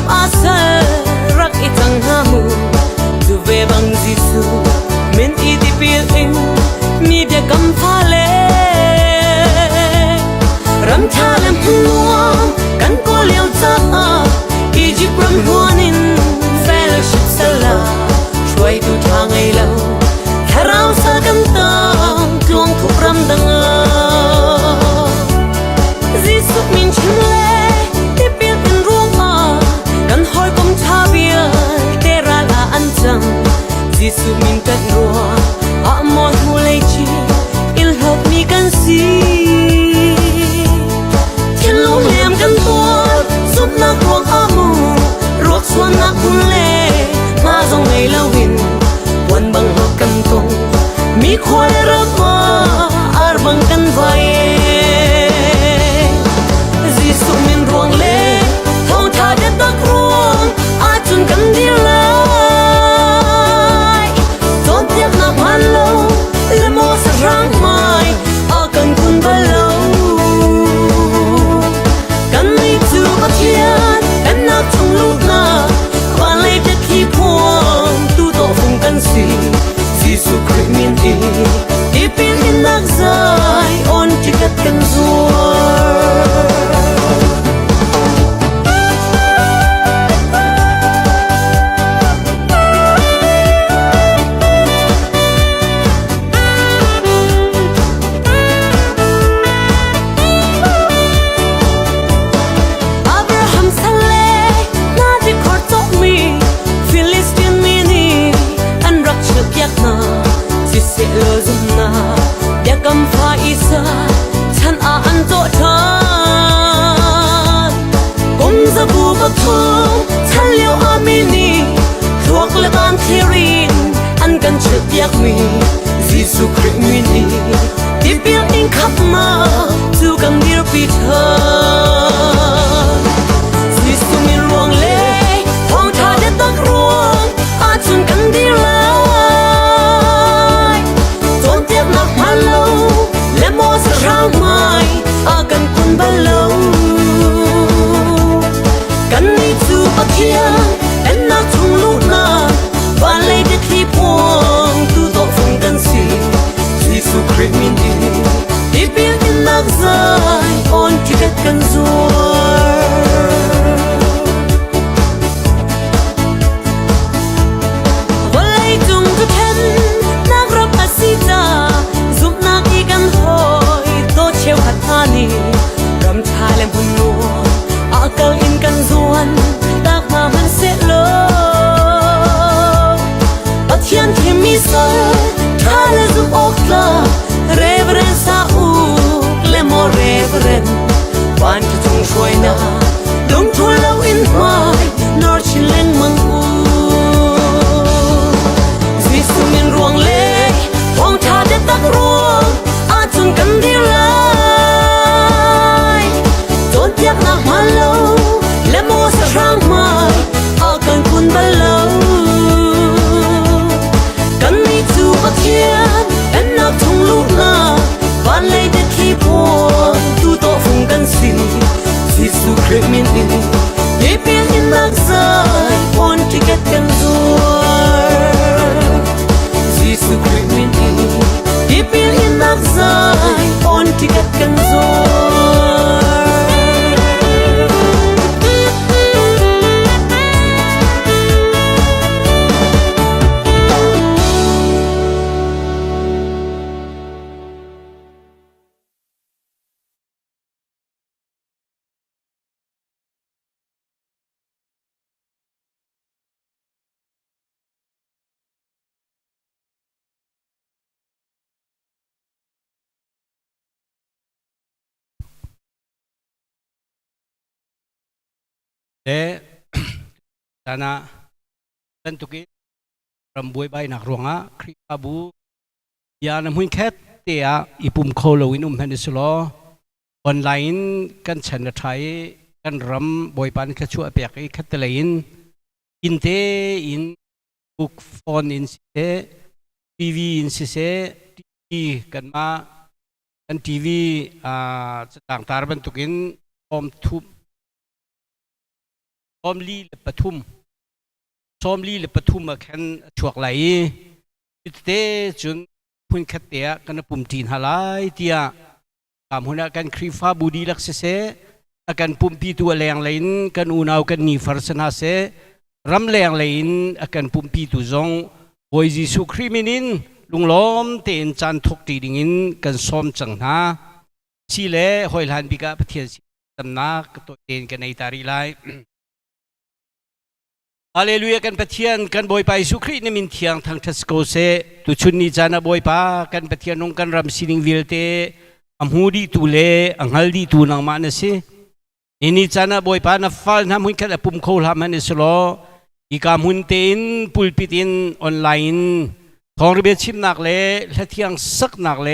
asa rak itang hamu tu ve bang jisu min idipil ing mi de kam phale ram thalem huam kan ko leo cha Egypt ram huanin fellowship sala troi tu thangai lo tharau sa kan tang tuang thuk ram danga jisu min chinle tipil in roma kan hoi kom thabia tera la anchang jisu min kan roa a mon hulei chi il hop mi kan si thiên lu lem kan tuat sup na ruang amu ruak suan na kun le ma zong nei lawin wan bang ho kan tong mi khoi ra ma ar bang kan vai jisu min ruang le thong tha de tak ruang a chun kan dir lai tot tiak na man lo le mo sa rang mai a kan kun ba lo kan ni tu ba thian kan na chung lu na quan le de khi phuang tu to phung kan si jisu christ min ti pin in nak zai on ti kat kan zuarฉันอ่านโจทานกุมจะบูบทงฉันเลี้ยวอามินีทวกและบานที่รินอันกันเชือกยักมีจิสุคริสต์มินีที่เปียกอิงขับมาจูกันดีร์ปีเธอจิสุมินรวงเล่ท้องทาเด็ดตักรวงอาจุนกันดีเลยจนเจ็บหนักพันโลและโมสรางไม้อากันคุณบาลงกันนี่จูปะเทียนเอ็นนักทุ่งลูกนาบ้านเลยจะที่พวงตูโตฟงกันสิจิสุคริสต์มินดีที่เปียกอินนักใจอ่อนที่เด็ดกันซัววันเลยจุงจะเห็นนักรับอาศิจาซุปนักอีกันหอยโตเชียวหัดทานีรำชาและบุญนัวอาเกิงอินกันส่วนตากมามันเสะโลปัจเจียนที่มีเสอท่าและซุปอกลาเรเวเรนซาอูและโมเรเวเรนบ้านจะจงช่วยนาดงทุนแล้วอินไม้นอร์ชิเลงมังอูจิสุมินรวงเล่ท้องชาเด็ดตักรวงอาจนกันดีเลยจนเปียกหนักมาโลและโมสรางไม้อากันคุณบาโลกันนี่จูปะเทียนเป็นนักทุ่งลูกนาบ้านเลยจะที่พวงตูโตฟงกันสิจิสุคริสต์มินดีที่เปียกอินนักใจคนที่เก็ตกันซัวจิสุคริสต์มินดีที่เปียกอินนักใจคนที่เก็ตกันซัวเดตานะตันตุกิรำบวยใบนักรวงะคริอาบูยานมุ่งแค่เตียอิปุ่มโคโลวินุมแฮนิสโลออนไลน์กันฉันไทยกันรำบวยปันกระชัวเปียกอีคัตเลนอินเตอินบุกฟอนอินเซทีวีอินเซทีวีกันมากันทีวีต่างตาบันตุกินพร้อมทุบ อมลีและปทุมซอมลีและปทุมมาแค่ชวกไหลเตจนพุ่นขัดเตะกันปุ่มจีนหลายเตียตามหัวหน้ากันครีฟ้าบูดีลักเสอากันปุ่มปีตัวแรงเลยกันอุณาวกันนีฟาร์สนาเสรำแรงเลยอากันปุ่มปีตัวจงโอยจิสุครีมินินลุงล้อมเตนจันทกตีดิ่งกันซ้อมจังนาชีเล่หอยหลานบิกาประเทศตำนักตัวเตนกันในตารีไลฮาเลลูยากันประเทียนกันบอยไปสุครีนมินเทียงทางทัสโกเซตุชุนนิจานาบอยปากันประเทียนนงกันรำสินิงวิลเตอัมฮูดีตูเลอังฮัลดีตูนังมาเนเซอินิจานาบอยปานาฟัลนามุนกันปุ่มโคลามันเนสโลอีกามุนเตนปุลปิตินออนไลน์ทองระเบียชิมนักเลและเทียงสักนักเล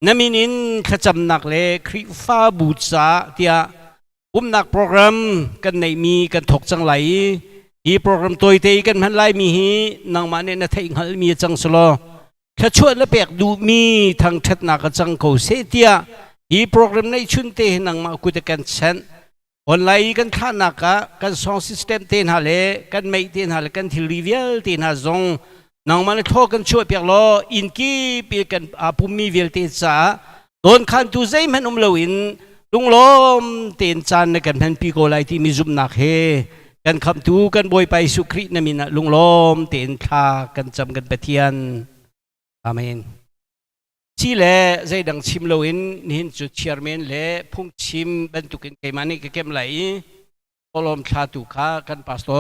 นามินินขจำนักเลคริฟ้าบูชาเตียปุ่มนักโปรแกรมกันในมีกันถกจังไหลอีโปรแกรมตัวเตยกันพันไลมีฮีนางมาเนนทัยหัลมีจังสโลแค่ชวนและเปียกดูมีทางชัดนักจังเขาเสียเตียอีโปรแกรมในชุนเตนางมาคุยกันเช่นออนไลน์กันข้านักกันซองซิสเต็มเตนฮาเลกันไม่เตนฮาเลกันที่รีวิลเตนฮาซงนางมันท้อกันช่วยเปียกล้ออินกีเปียกันภูมิวิลเตจ้าโดนขันตุใจมันลวินลุงล้อมเตนจานในกันพันปีโกไลที่มีจุมนักเฮกันคำตูกันบอยไปสุครินามินะลุงล้อมเตนทากันจำกันไปเทียนอาเมนชีเล่ใจดังชิมโลอินนินจุดเชียร์เมนเล่พุ่งชิมบรรทุกินไกมันนี่ก็เก็บไหลพอลมชาตุขากันพาสตอ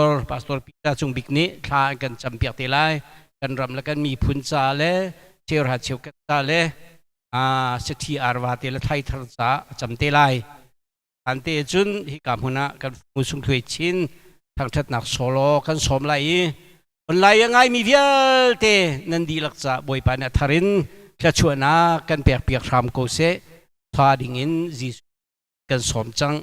ร์พิจาจุงบิกนี้ทากันจำเปียกเตลัยกันรำแล้วกันมีพุนซาเล่เชียวหัดเชียวกันซาเล่สถีอารวาเตลไทยทรษาจำเตลัยอันเตจุนฮิกามุนะกันมุสุงถวยชินทางชัดนักโซโลกันสมไหลคนไหลยังไงมีเวียลเตนันดีลักษะบอยปานทารินแค่ชวนนักกันเปียกเปียกรำโกเซทาดิ่งจีกันสมจัง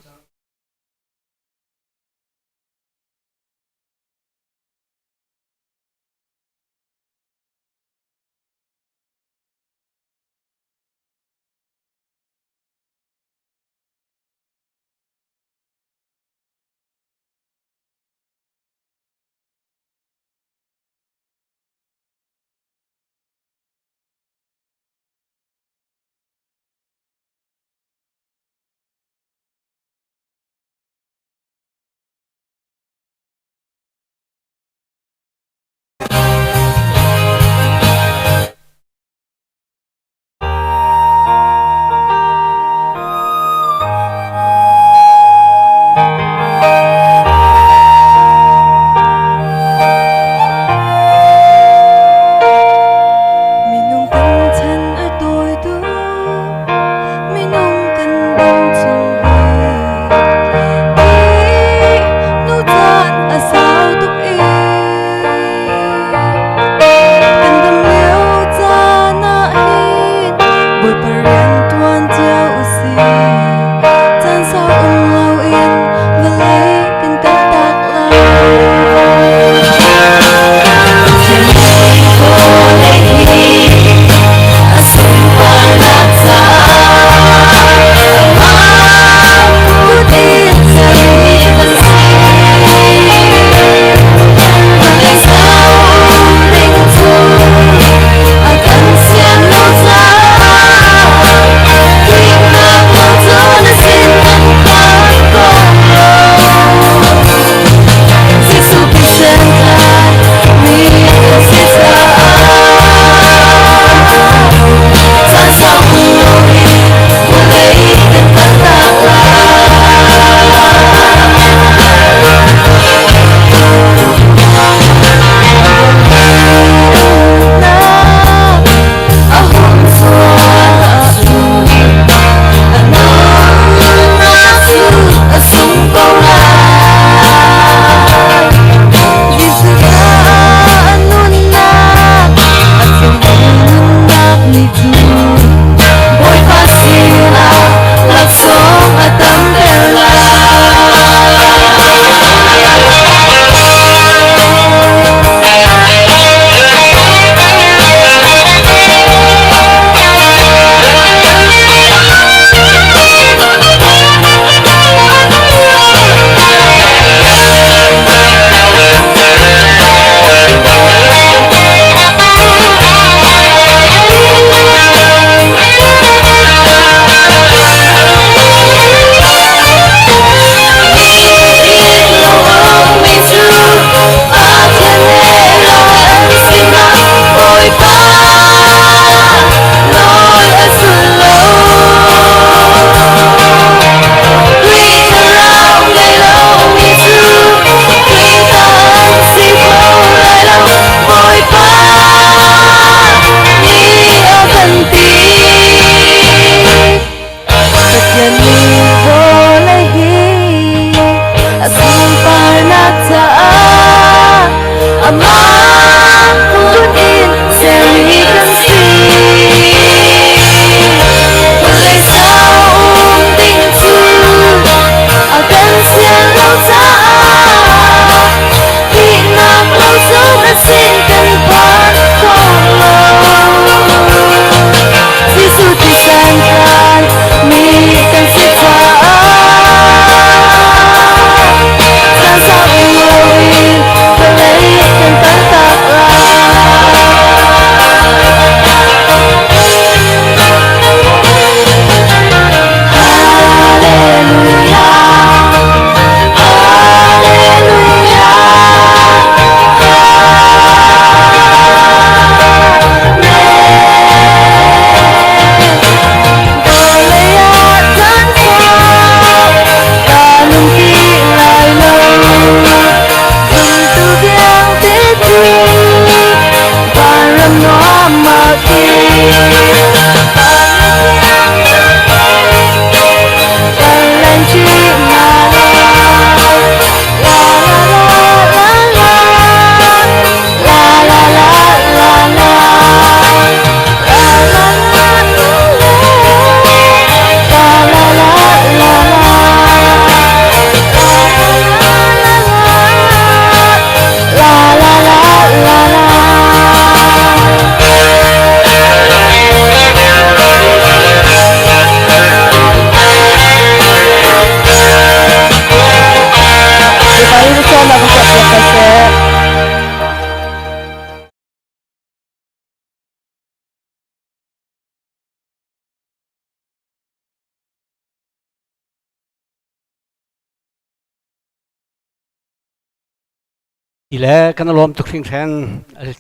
อีแล้วกันลมตุกทิ้งแทน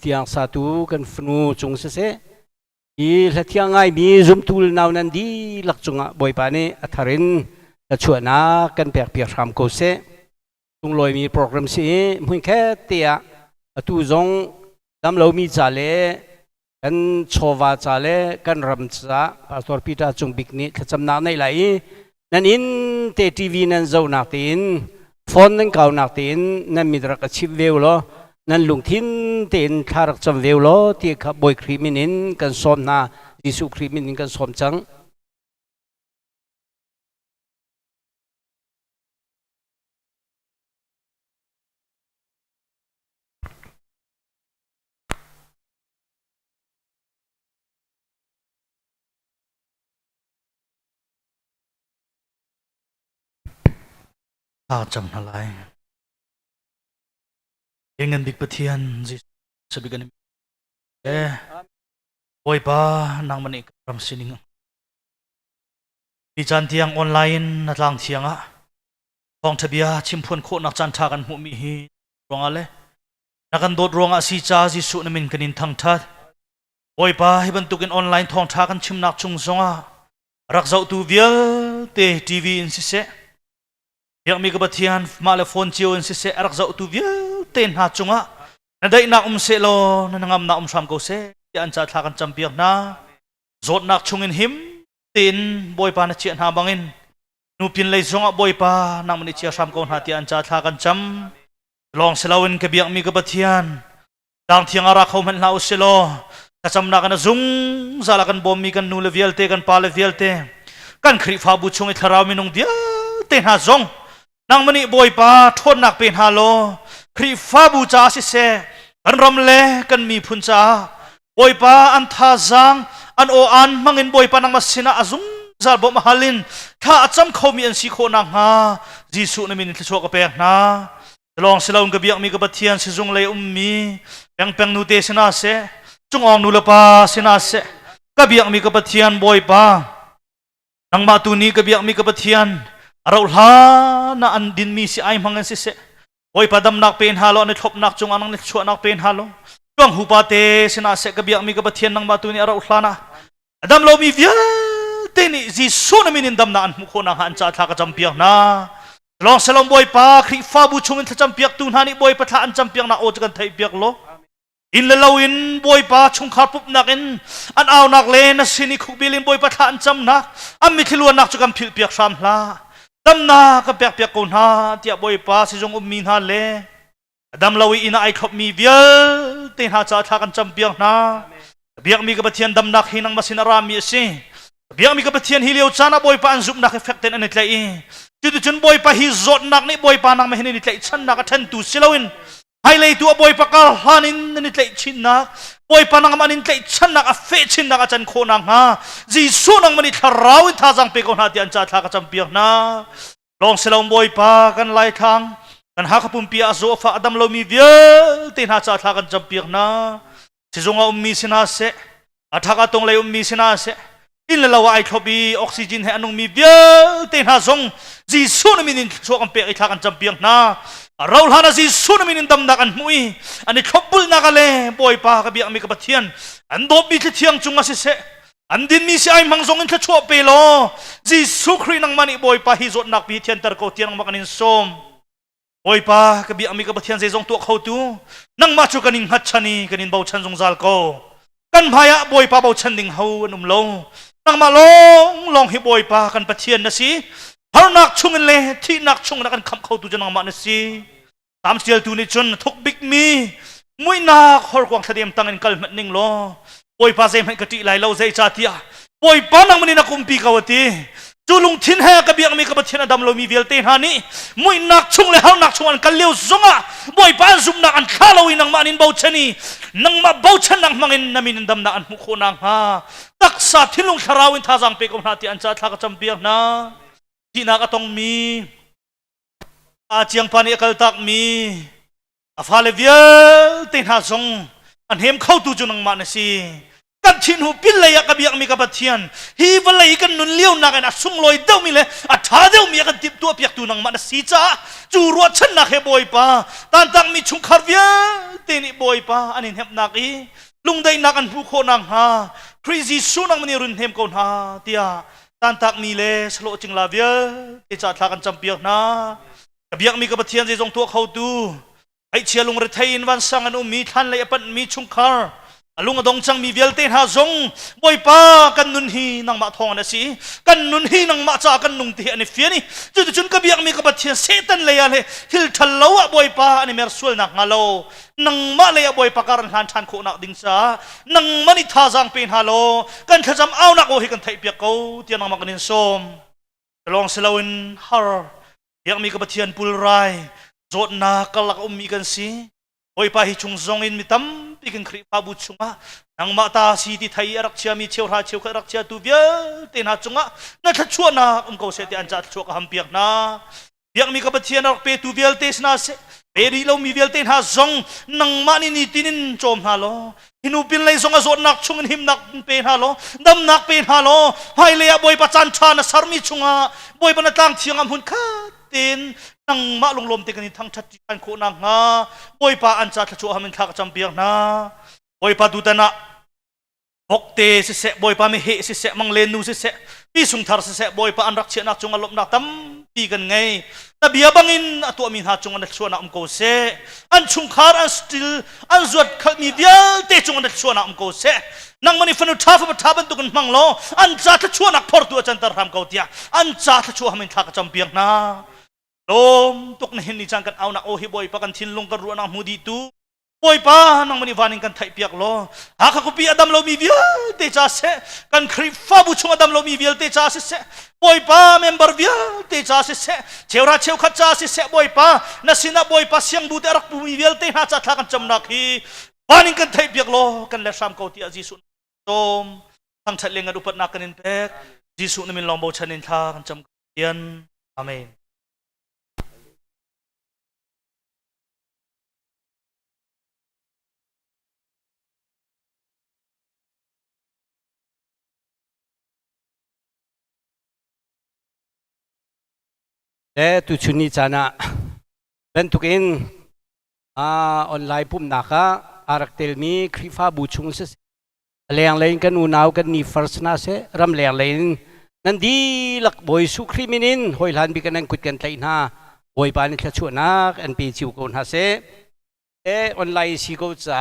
เที่ยงสาธุกันฟนูจงเสะอีเที่ยงไงมีซุมตูลนาวนันดีหลักจงบ่อยปานี้อัธรินจะชวนนักันเปียกเปียกทำโกเสจงลอยมีโปรแกรมสิมุ่งแค่เตียตูจงดำเรามีจ่าเล่กันโชวาจ่าเล่กันรำจ่าพาสตอร์ปีตาจงบิกนี้ขจำนาในไหลนั่นอินเตทีวีนั่นเจ้านักตินฟอนนั่นเก่านักตินนั่นมีตรักชิบเวลล้อนั่นลุงทินเต็นทารักจำเวลล้อที่ขับบอยครีมินินกันสมนายิสุครีมินินกันสมจังจำอะไรยังเงินบิ๊กปะเทียนจิสบิกันโอยป้านางมันอีกรำสินิงดิจันเทียงออนไลน์นัดลางเทียงอ่ะฟองทะเบียชิมพวนโคนักจันทากันหูมีฮีรองอะไรนักกันโดดรองอาศีจ้าจิสุนมินกันอินทั้งทัดโอยป้าให้บรรทุกินออนไลน์ทองทากันชิมนักจุงซงอ่ะรักเจ้าตูเวียเตทีวีอินสิเซยังมีกบฏยานมาเลฟอนจิโอนสิเสอรักเจ้าตูวิลเต็นหาจงะนั่นได้นักเสโลนั่นงามนักชามกูเสที่อันจัดทากันจำเปียกนะจดนักชงอินหิมเต็นบอยปานเชียนหาบังอินนูพินเลยจงะบอยปานักมันเชียชามกูหาที่อันจัดทากันจำลองเสลาวินกบยังมีกบฏยานดังเทียงอารักเขามันลาวเสโลกระจำนักกันจุงซาลกันบอมมีกันนูเลเวลเตกันปาเลเวลเตกันคริฟาบุชงอิทราวินงเดียเต็นหาจงนางมณีบอยป้าทนนักเป็นฮาโลครีฟ้าบูจาสิเซกันรำเล่กันมีพุนจาบอยป้าอันท่าจังอันโออันมังอินบอยป้านางมาสินาอาจุงจาร์บมาฮัลินข้าจำเขามีอันสิโคนางฮาจีสุนมินที่ชัวกเปียกนะลองเสลาอุนกบียกมีกบฏียนสิจงเลยมีเป็งนูเตสินาเซจงอองนูเลป้าสินาเซกบียกมีกบฏียนบอยป้านางมาตุนีกบียกมีกบฏียนเราหานะอันดินมีสิไอมังเงินสิเสโอยปะดำนักเป็นฮาโลในทบนักจงอันนังในชัวนักเป็นฮาโลดวงหูปาเตสินาเสกบียมีกับเทียนนังบาตุนี่เราหานะดำเรามีเวียเตนี่จีสุนมินินดำนันมุขนังหันจัดทากจำเปียกนะลองสลองบอยปาคริฟ้าบุชงอินทจำเปียกตุนหานี่บอยปะทะอันจำเปียกนะโอจกันไทยเปียกโลอินเลลาวินบอยปาชงขาปุบนักอินอันเอานักเลนสินิคุบิลินบอยปะทะอันจำนักอันมิทิลวนนักจกันผิวเปียกสามลาดำนาก็เปียกเปียกกูน่าเตียบอยป้าสิจงมีนาเล่ดำลาวิอินาไอขบมีเบียเตียนหาจ่าทากันจำเปียกนะเบียกมีกับเทียนดำนักหินังมาสินารามีสิเบียกมีกับเทียนฮิเลียวจานะบอยป้าอันซุปนักเอฟเฟกต์เต็นอันนี้เลยจุดจุดบอยป้าฮิจดนักนี่บอยป้านักไม่เห็นนี่เลยฉันนักทันตุสิลาวินไฮไลท์ตัวบอยป้ากาลานินนี่เลยชินนักบอยป้านักมันนี่เลยฉันนักเฟชินนักอาจารย์โคนังฮะจีสุนังมันนี่ทาราวินท่าจังเปกอนหาที่อันจ่าทากจำเปียกนะลองเสลงบอยป้ากันไล่ทางกันหาขปุ่มเปียโซฟาดำเรามีเวียตีนหาจ่าทากันจำเปียกนะสิจงเอามีสินาเสอัฐากตรงเลยมีสินาเสอินเลวไอทบีออกซิเจนให้อันงมีเวียตีนหาจงจีสุนมินินโซกันเปียกทากันจำเปียกนะเราหานะจีสุนมินินดำนักอันมุยอันนี้ขบุลนักเลยบอยป้ากับเบียกมีกับเทียนอันโดบมีที่เทียงจุงอาศิเสอันดินมีสิไอมังซงอินทชัวเปโลจีสุครีนังมันอีบอยป้าฮิจดนักพิเทียนตระโกเทียนนังมักันอินสมบอยป้ากับเบียกมีกับเทียนใจจงตัวเขาตูนังมาชูกันอินฮัตชันีกันอินเบาชันจงจัลโกกันพายะบอยป้าเบาชันดิ่งเฮานุ่มโลนังมาลองให้บอยป้ากันปะเทียนนะสิพระนักชุงเล่ที่นักชุงนักกันคำเขาตูจะนังมันนะสิตามเสียตูนิชนทุกบิ๊กมีมวยนักฮอร์กวางเสดียมตังอินกัลมันนิ่งโลบอยป้าเซมให้กติไลเราใจจ่าเตียบอยป้านังมันนี่นักคุมปีกาวตีจูลุงทิ้นแหกับเบียงมีกับเทียนดำเรามีเวลเตหานี่มวยนักชงเลยเฮานักชงอันกันเลี้ยวซงอ่ะบอยป้าซุ่มนักอันข้าเราอินังมานินเบาชนีนังมาเบาชันนังมังอินนามินดำนักอันมุขนังฮะตักษาทิ้นลุงคาราวินท่าจังเปกมนาที่อันจ่าทักจำเบียงนะที่นักต้องมีอาเจียงปานิกัลตักมีอาฟาเลเวียเตหาซงอันเฮมเข้าตูจูนังมาเนสิ กันชินหูปิลเลยกับยังมีกับปะเทียนฮีวเลยกันนุนเลี้ยวนักนะสุงลอยเด้ามีเลยอัฐาเด้ามีกันติบตัวเปียกตัวนังมันสีจ้าจูรัวฉันนักเฮบอยปาตันตังมีชุงคาร์เวียเตนิบอยปาอันนี้เฮบนักอีลุงได้นักอันผู้คนนังฮาคริสิสุนังมันนี่รุนเฮมคนฮาเตียตันตักมีเลยสโลจิงลาเวียเตจัดทากันจำเปียกนะกับยังมีกับปะเทียนจะจงตัวเขาดูไอเชียลุงระเทยนวันสังอันมีทันเลยปันมีชุงคาร์ลุงอดงจังมีเวลเตนหาจงบอยป้ากันนุนฮีนังมาทองนะสิกันนุนฮีนังมาจากกันนุงเตียนี่เฟียนี่จุดกับยังมีกับเทียนเซตันเลยอะไรฮิลทัลลาวะบอยป้าอันนี้เมรสุลนักงาโลนังมาเลยบอยป้าการหันทันโคนักดิ้งซานังมันอิทาจังเป็นฮาโลกันขจำเอานักโอหิกันไทยเปียกเขาเตียนังมากันนินสมลองเซลวินฮาร์ยังมีกับเทียนปุลไรจดนักลักมีกันสิบอยป้าฮิชุงจงอินมิตัมปีกันคริปาบุชงะนังมาตาสีที่ไทยรักเชียมีเชียวราเชียวรักเชียตูเบียเตนะจงะนั่นทัดชัวนะเขาเสียที่อันจัดชัวกับฮัมเปียกนะเปียกมีกับเทียนรักเปตูเบียเตสนะเสเปรีเรามีเบียเตนหาจงนังมานี่นี่ตินินโจมฮาโลฮินูปินเลยจงอาจนักชงหิมนักเป็นฮาโลดำนักเป็นฮาโลไฮเลียบอยประจันชานะสารมีชงะบอยบรรตังเทียงอัมหุนคาเตนนังมาลงลมเตกันทั้งชัดจิกันโคนังฮะบอยป้าอันจัดชัวฮัมนทักจำเปียกนะบอยป้าดูแต่นะบกเตสิเสบอยป้าไม่เหสิเสมังเลนูสิเสปีสุงทาร์สิเสบอยป้าอันรักเชนักจงอลบนักตั้มปีกันไงนับเบียบังอินตัวมีหาจงอันชัวนักโกเสอันชุงคาร์อันสติลอันจวดขมีเบียเตจงอันชัวนักโกเสนังมันนี่ฟันุท้าฟับท้าบันตุกันมังโลอันจัดชัวนักพอร์ตัวจันทร์รำเกาเตียอันจัดชัวฮัมนทักจำเปียกนะลมตุกนี่นี่จังกันเอานักโอฮิบอยป้ากันทินลงกันรัวนักมูดีตูบอยป้านังมันนี่วานิกันไทยเปียกโลหากเขาปีอดัมโลมีเวียเตจ้าเสกันคริฟาบุชงอดัมโลมีเวียเตจ้าเสบอยป้าเมมเบอร์เวียเตจ้าเสเชวราเชวขัดจ้าเสบอยป้านัสินาบอยป้าเสียงบูเตรักปูมีเวียเตน่าจะทักกันจำนักฮีวานิกันไทยเปียกโลกันเลสามเกาตีอาจิสุนโตมทั้งชัดเลงกันอุปนักกันนินเปกจิสุนมินลองโบชันินทากันจำเตียนอาเมนและตุชุนีจานะเป็นทุกินออนไลน์ปุ่มนักอารักเตลมีคริฟาบูชงเสเลียงเลนกันอุณาวกันนี่ฟาร์สนาเสรำเลียงเลนนันดีลักบอยสุครีมินินหอยลันบิกันนังกุดกันไทยนาบอยปานิขชวนักอันปีจิวกุนฮาเสออนไลน์สิโกจ้า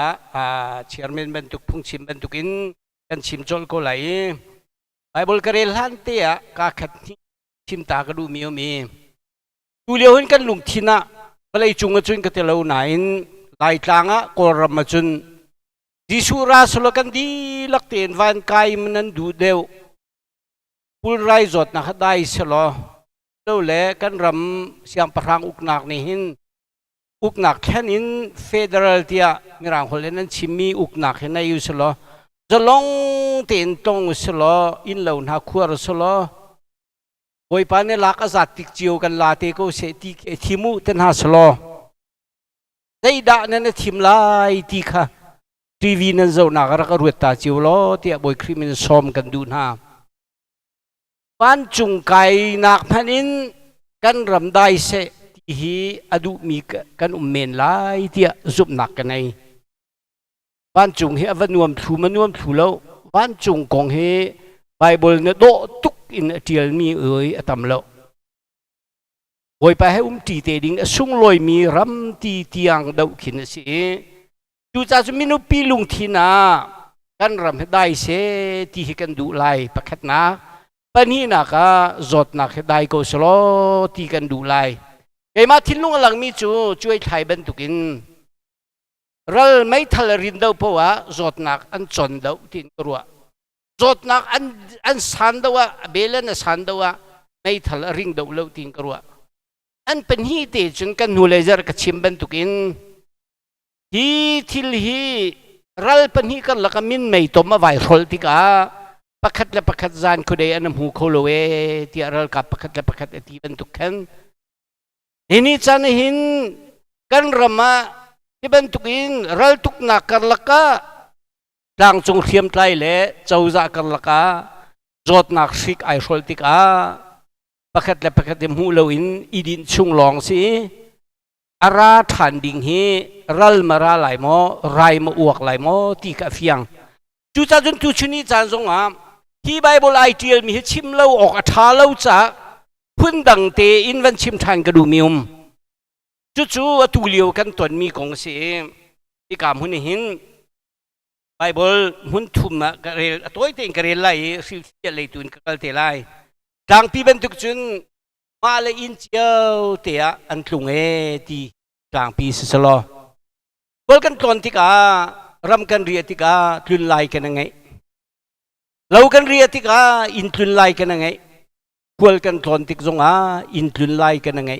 เชียร์แมนเป็นทุกพุ่งชิมเป็นทุกินกันชิมจอลก็ไหลไบเบิลกระเรลฮันเตียกาขัดชิมตากระดูมีดูเลี้ยวเห็นกันลุงทินะก็เลยจุงจุนก็เตลาหนายไล่ตางะกอรมาจุนดิสุราสโลกันดีลักเตียนวันกายมันนั้นดูเดียวปุลไรจดนักได้สโลเล่าเล่กันรำเสียงประหังอุกนักนี่หินอุกนักแค่นินเฟเดรัลเตียมีรางคนเล่นนั้นชิมีอุกนักเห็นในอยู่สโลจะลงเตียนตรงสโลอินเหล่านักขวารสโลบอยปานเนี่ยลักอาศัติกจิวกันลาเตโกเสติทิมุเตนหาสโลได้ด่านั่นทิมลายตีค่ะทีวีนั่นเจ้านักรักรวดตาจิวโลเตียบอยคริมินซอมกันดูนาบ้านจุงไก่นักพันินกันรำได้เสที่อดุมีกันเมนลายเตียจุบนักกันในบ้านจุงเฮวันนวมถูมันนวมถูแล้วบ้านจุงกองเฮไบเบิลเนี่ยโดตุกอินเทียลมีตำแล้วโอยไปให้ตีเตดิงสุ่งลอยมีรำตีเตียงดาวขินสิดูจากสมินุปีลุงทีนากันรำให้ได้เสตีให้กันดูไล่ประคัดนักปนีนักจดนักให้ได้ก็สโลตีกันดูไล่ไอ้มาทิ้งลุงหลังมีจูช่วยไทยบรรทุกินเราไม่ทะเลรินดาวเพราะว่าจดนักอันจนดาวทิ้งกลัวจดนักอันสันดาวเบลนสันดาวไม่ทะเลริงดาวเลวทิ้งกลัวอันเป็นฮีเตจนกันหูเลเซอร์กับชิมบรรทุกินฮีทิลฮีรัลเป็นฮีกันละก็มินไม่ตัวมาไวรัลติกาประคัดและประคัดจานคุเดอันหูโคโลเวที่รัลกับประคัดและประคัดที่บรรทุกันini chan hin kan rama iban tukin ral tuk na karlaka หลังจงเทียมไตรเละเจ้าจะกันละกาจอดนักสิกไอโซลติกาประคัดและประคัดเต็มหูเลวินอีดินชุงลองสิอาราทันดิ่งฮีรัลมาราไหลมอไรมาอวกไหลมอตีกะเฟียงจูจ้าจนจูชุนีจานทรงอ่ะที่ไบเบิลไอเดียมีชิมเล่าออกอัฐาเล่าจากพื้นดังเตอินวันชิมทานกระดูมิวมจู่ๆตูเลียวกันตนมีกองเสียที่กามหุ่นหินไบเบิลหุ่นทุ่มะกระเรลตัวเต็งกระเรลไล่สิเสียเลยตุนกระเตไล่ดังปีเป็นทุกจุนมาเลยอินเจียวเตียอันตุงตีกลางปีสุดลอบอลกันตอนที่การำกันเรียติกาตุนไล่กันยังไงเรากันเรียติกาอินตุนไล่กันยังไงบอลกันตอนที่จงอินตุนไล่กันยังไง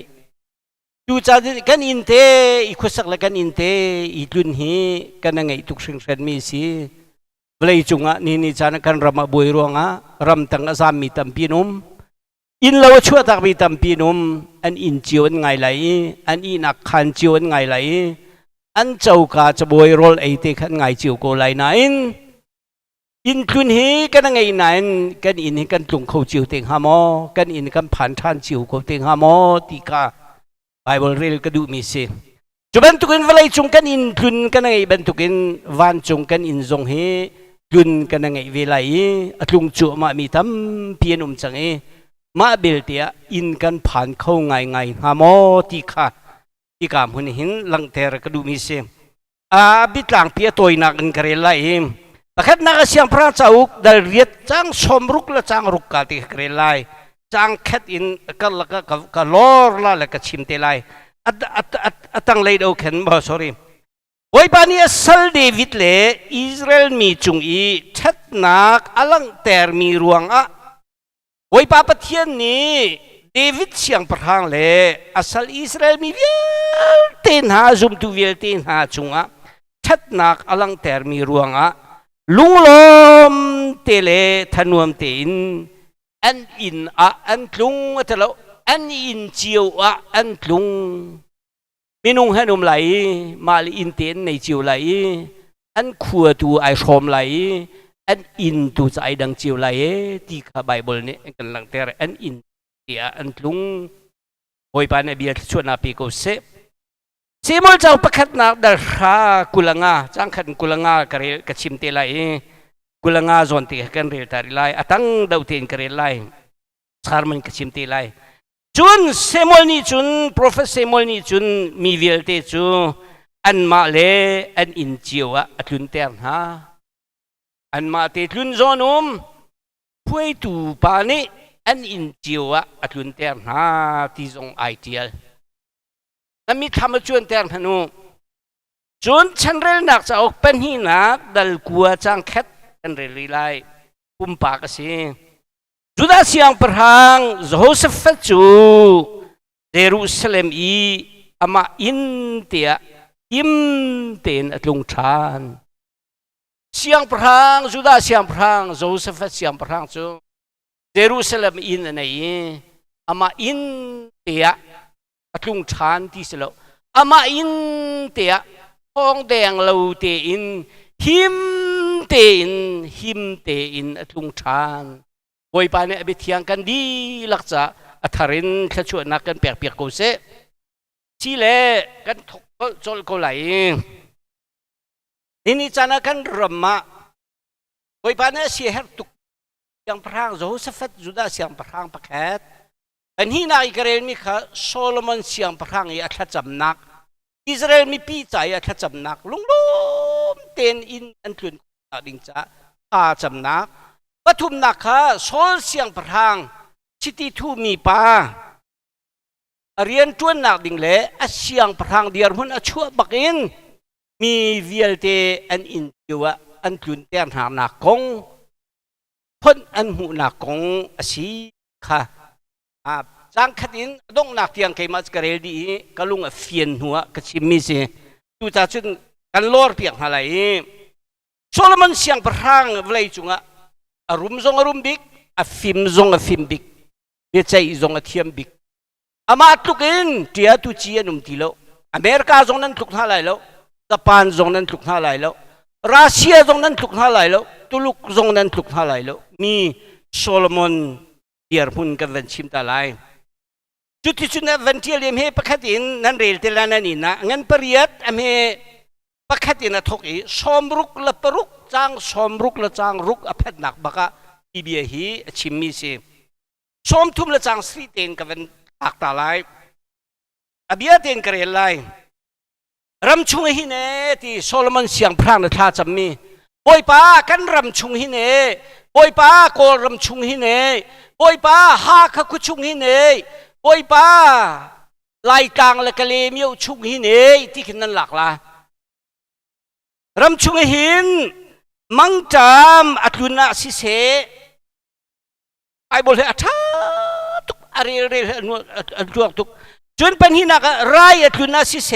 ดูจากกันอินเตอีกคนสักละกันอินเตอีตุนฮีกันยังไงทุกสิ่งเช่นมีสิเวลาจุงนี่จานกันรำบวยรวงรำตั้งอาสามีตัมพีนุมอินเราชั่วตักมีตัมพีนุมอันอินจิวันไงไหลอันอินักขันจิวันไงไหลอันเจ้ากาจะบวยรอลไอเตขันไงจิวโกไหลนั่นอินตุนฮีกันยังไงนั่นกันอินกันตุงเขาจิวเต็งฮามอกันอินกันผ่านท่านจิวเขาเต็งฮามอติกาไบเบิลเรียลก็ดูมีสิจุบันตุกินเวลาจงกันอินทุนกันไงบันตุกินวันจงกันอินจงเฮทุนกันไงเวลาอัตลุงจุมามีทำเพียนจังมาเบลเตียอินกันผ่านเข้าไงฮามอติกาที่กามหุ่นหินลังเทรก็ดูมีสิบิดหลังเปียตัวนักกันกระเรลายประคัดนักเสียงพระเจ้าได้เรียดจังสมรุกและจังรุกกาติกระเรลายจังคัดอินกันละก็ลอร์ละและก็ชิมเตลัยตั้งเลยดูขันบ่ sorry ไว้ปานี้สัลเดวิดเล่อิสราเอลมีจุงอีชัดนักอลังเตอร์มีรวงไว้ปาปะเทียนนี้เดวิดเสียงประทางเล่อาศัยอิสราเอลมีเวลเตนหาจุมตุเวลเตนหาจุงชัดนักอลังเตอร์มีรวงลุงลมเตเลธนวมเตนอันอินอันลุงแต่ละอันอินเจียวอันลุงมินุงให้นมไหลมาลอินเตนในเจียวไหลอันขัวตัวไอชอมไหลอันอินตัวใจดังเจียวไหลที่ข้าไบเบิลเนี่ยกันหลังแต่อันอินเตียอันลุงโอยปานเบียชวนอาปีโกเซซีมอลเจ้าประคัดนักดารากุลังจังขันกุลังกระเรกชิมเตลัยกุลังจวนตีกันเรตาริไลตั้งดาวเทียนกระเรไลสารมันกชิมเตลัยจุนเซมอลนี่จุนโปรเฟสเซมอลนี่จุนมีเวลเตจูอันมาเลอันอินจิวอัตุนเตอร์ฮะอันมาเตตุนจอนุมพุยตูปานีอันอินจิวอัตุนเตอร์ฮะที่จงไอเดียนั่นมีธรรมชวนเตอร์พนุจนฉันเรียนนักจะออกเป็นหินักดัลกัวจังแคทกันเรียไลปุ่มปากสิจุดาเสียงประหังโจเซฟจูเยรูซาเล็มอีอามาอินเตียอิมเตนอัตลุงชานเสียงประหังจุดาเสียงประหังโจเซฟเสียงประหังจูเยรูซาเล็มอินอันนี้อามาอินเตียอัตลุงชานที่สิโลอามาอินเตียห้องแดงเราเตอินหิมเตอินอัตลุงชานโอยปานเนี่ยไปเที่ยงกันดีลักษะอัธรินขชวนนักกันเปียกๆกูเสชีเล่กันทกจลกูไหลนี่จานักันรำมาโอยปานเนี่ยเสียเหตุตุกยังพรางโจเซฟจุดาเสียงพรางประแคตอันนี้นายอิสราเอลมีข้าโซโลมอนเสียงพรางอัตจำนักอิสราเอลมีปีใจอัตจำนักลุงเต้นอินอันทุนดิงจ้าอาจำนักปฐุมนักข้าโซลเสียงพรางชิติทูมีป้าเรียนจวนนักดิ่งเล่เสียงพรางเดียร์หุ่นชั่วบักอินมีวิลเตอันอินจิวอันทุนเตียนหานักกงพ้นอันหูนักกงสีข้าจังขัดินดงนักเตียงเคมัสกระเรดีกลุงเฟียนหัวกชิมิเซดูตาจุนกันลอร์เปียงอะไรโซโลมอนเสียงพรางเวลาจุงอารมณ์จงอารมณ์บิกฟิมจงฟิมบิกเบใจจงเทียมบิกอามาตุกินเทียตุเชียนุ่มทีโลอเมริกาจงนั้นตุกท่าไรแล้วญี่ปุ่นจงนั้นตุกท่าไรแล้ว รัสเซียตรงนั้นถูกท่าไหลแล้วตุลุกตรงนั้นถูกท่าไหลแล้วมีโซโลมอนเดียร์พุนกันวันชิมตาไลจุดที่สุดนั้นวันที่เรียมให้ประคัตินนั้นเรียลเทลานันนี่นะงั้นปริยัติอเมประคัตินทุกอีสมรุกละปรุกจางสมรุกละจางรุกอภัดนักบักะอีเบียฮีชิมมีสิสมทุมละจางสรีเตนกันวันอักตาไลอเบียเตนกระเรลไลรำชุงหินเอที่โซโลมอนเสียงพรางนะท่าจำมีบอยป้ากันรำชุงหินเอบอยป้าโกรำชุงหินเอบอยป้าฮาขกุชุงหินเอบอยป้าไล่กลางและกะเลมียวชุงหินเอที่ขินนั้นหลักละรำชุงหินมังจามอัตุนาสิเสไอ้บอลเลยอัฐาตุกอะไรตุกตุกจนเป็นหินักไรอัตุนาสิเส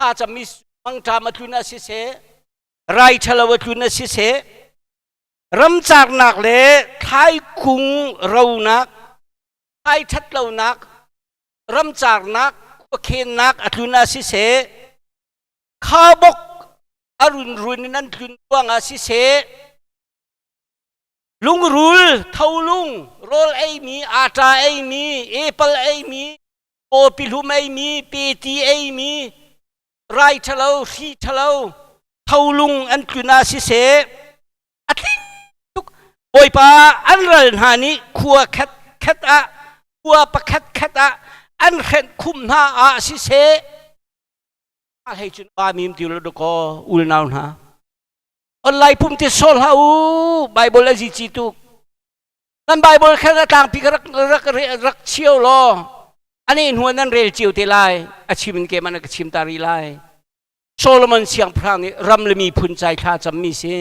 อาจจะมีมังจามอัตุนาสิเสไรชลาวอัตุนาสิเสรำจากนักเล่ไทยคุงเรานักไทยชัดเรานักรำจากนักเคนนักอัตุนาสิเสข้าบกอรุณรุนนั้นรุนว่างอาสิเสลุงรุลเท่าลุงโรลไอมีอาตาไอมีเอเปิลไอมีโอปิลุมไอมีเปตีไอมีไรทะเลาสีทะเลาเท่าลุงอันรุนอาสิเสอัดลิทุกโอยป้าอันรันหานี้ขัวคัดอะขัวปะคัดอะอันเข็นคุมหาอาสิเสให้จุนบามีมติวลดก็อุลนาวนะออนไลน์พุ่มที่โซลฮาอูไบเบิลจีจิตุนั่นไบเบิลแค่ต่างพิกรักเชี่ยวล้ออันนี้หัวนั้นเรียลจิวเทไลอาชีพมันเกมันก็ชิมตารีไลโซโลมอนเสียงพรางนี่รำเลยมีพุนใจข้าจำมีเสีย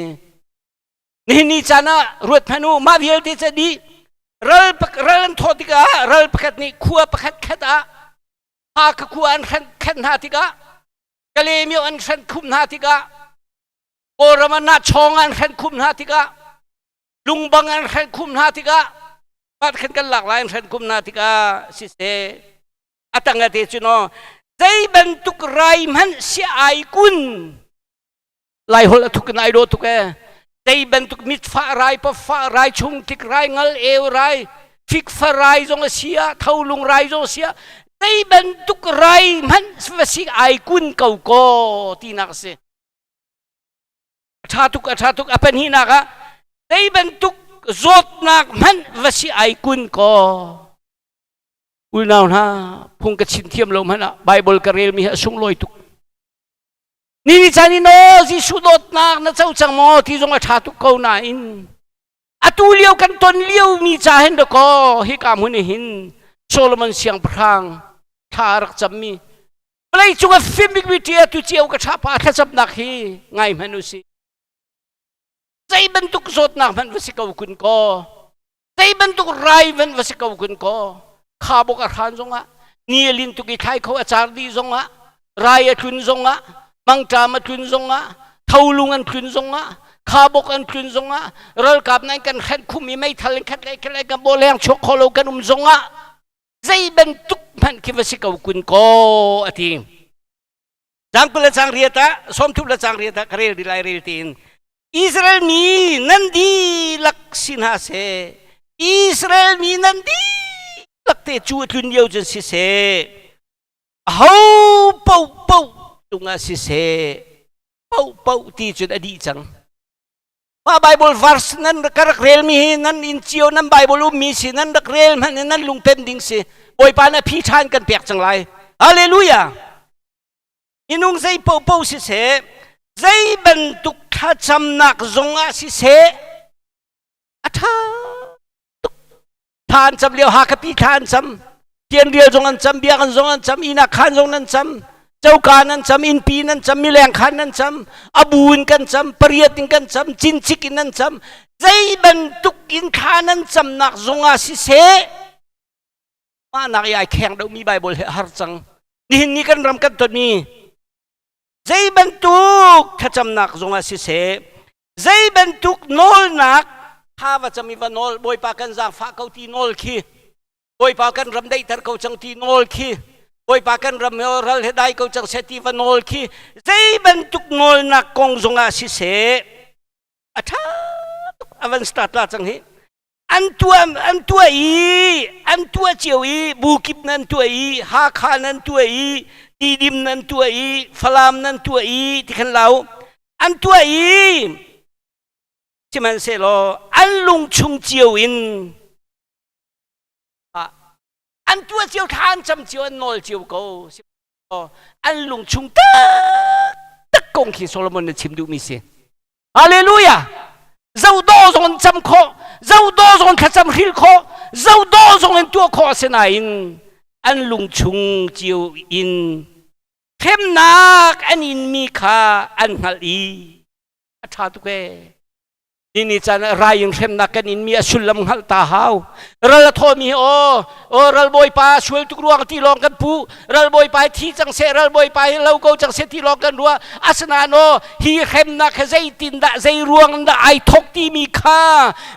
นี่จานะรวดพนูมาเวียลที่จะดีรัลทอติการัลประคัดนี่ขัวประคัดแค่ตาหากขัวอันแค่นาติกากะเลมีอันขันคุมนาติกาโอรมันนาชองอันขันคุมนาติกาลุงบังอันขันคุมนาติกาบัดขันกันหลากหลายอันขันคุมนาติกาสิเสอัตังกะเตจุนอใจบรรทุกไรมันเสียไอกุนไลหละทุกนายโดทุกใจบรรทุกมิดฟ้าไรปะฟ้าไรชงติกไรงัลเอวไรฟิกฟ้าไรจงเสียเท่าลุงไรจงเสียใจบรรทุกไรมันเสียไอกุนเก่าโกที่นักเสชาตุกapa ni nak dai bentuk zot nak man wasi ai kun ko ulnaw na phung ka chintiam lo man bible karel mi sung loi tuk ni chani no ji sudot nak na chau chang mo ti jong a tha tuk ko na in atu liu kan ton liu mi cha hen do ko hi kam hun hin solomon siang prang tharak chammi play chunga filmic video tu chiu ka tha pa tha chap nak hi ngai manu siใจบรรทุกสดนักมันวสิกาวคุณก็ใจบรรทุกไรมันวสิกาวคุณก็ข้าบอกอาหารจงอ่ะนี่ลินตุกิไทยเขาอาจารย์ดีจงอ่ะไรทุนจงอ่ะมังจามาทุนจงอ่ะเท่าลุงอันทุนจงอ่ะข้าบอกอันทุนจงอ่ะเรากับนั่นกันแค่คุมีไม่ทันแค่ไรกันโบเลี้ยงชกคอโลกันจงอ่ะใจบรรทุกมันคิดวสิกาวคุณก็อาทิตย์จังกุลจังเรียตะสมทุบละจังเรียตะเรียดีไลเรียตินIsrael mi nandi laksina se Israel mi nandi lakte chu tun yau jen si se hau pau tunga si se pau ti chun adi chang ma bible verse nan karak rel mi nan in chiu nan bible mi si nan rak rel man nan lung pending si boy pa na phi than kan pek chang lai hallelujah inung sei pau si se zai bentukท่าจำนักจงอาศิเสอาท่าทานจำเลี้ยวหากปีทานจำเทียนเรียวจงอันจำเบียกันจงอันจำอินาคานจงนั้นจำเจ้าการนั้นจำอินปีนั้นจำมิแรงขันนั้นจำอบูนกันจำปริยตินกันจำจินชิกินนั้นจำใจบรรทุกอินคานั้นจำนักจงอาศิเสมานักยายแข่งเรามีไบเบิลหาร์จังนี่กันรำกันตัวนี้ใจบรรทุกถ้าจำหนักจงอาศิเสใจบรรทุกนอลหนักถ้าว่าจะมีวันนอลบอยปากันจางฟ้าเขาตีนอลขี้บอยปากันรำได้แต่เขาจังตีนอลขี้ โอยปากันรำเมอรัลเฮดายก็จังเซติวันโนลคีใจบรรทุกโนลนักกงจงอาศิเสอาชาอวันสตาร์ทลาจังเฮอันตัวอันตัวเจียวบุกิบนั้นตัวฮาคานั้นตัวดีดิมนั้นตัวฟลามนั้นตัวที่ขันเราอันตัวที่มันเสโลอันลุงชุงเจียวอินอันตัวเจียวทานจำเจียวอันโนลเจียวก็อันลุงชุงตักกงขีโซโลมอนในชิมดูมิเสฮาเลลูยาเจ้าโดจงจำโคเจ้าโดจงขจำฮิลโคเจ้าโดจงเป็นตัวโคเสนาอินอันลุงชุงเจียวอินเข้มนักอันอินมีค่าอันฮัลอีอาชาตุเกนี่จันรายยังเข้มนักกันอินมีอสุลมฮัลตาฮาวรัลโทมีโอรัลบอยปาช่วยทุกรวงที่ลองกันผู้รัลบอยปาที่จังเสรัลบอยปาเราก็จังเสที่ลองกันรัวอาสนาโนฮีเข้มนักใจตินดะใจรวงดะไอทกที่มีค่า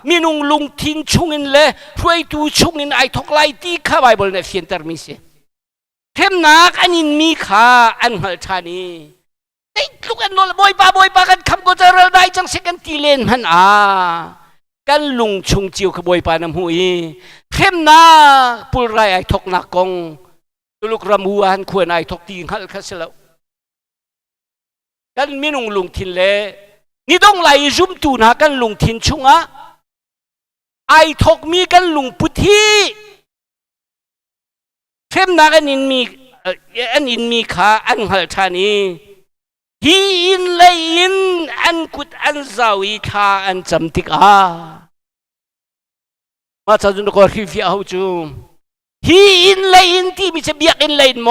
มีนุงลุงทินชุงอินเล่ช่วยตูชุงอินไอทกไลที่ข้าไบเบิลในเฟียนเตอร์มิเสเข้มนักอันอินมีค่าอันฮัลชานีไอ้ลูกอันโนลบอยปากันคำก็จะเราได้จังเสกันตีเลนมันกันลุงชุงจิวขบอยปานำหุยเข้มนักปุลไรไอทกนักกงลูกรำหัวหันควรไอทกตีงฮัลคัสแล้วกันมีนุงลุงทินเล่นี่ต้องไล่จุ่มตูนะกันลุงทินชุงไอทกมีกันลุงพุทธีเข้มนักอันอินมีขาอันฮัลชานีฮีอินเลยอินอันกุดอันซาวิชาอันจำติกมาจากจุนก็ริฟิอาหูจูฮีอินเลยอินที่มีจะเบียกอินเลยอินโม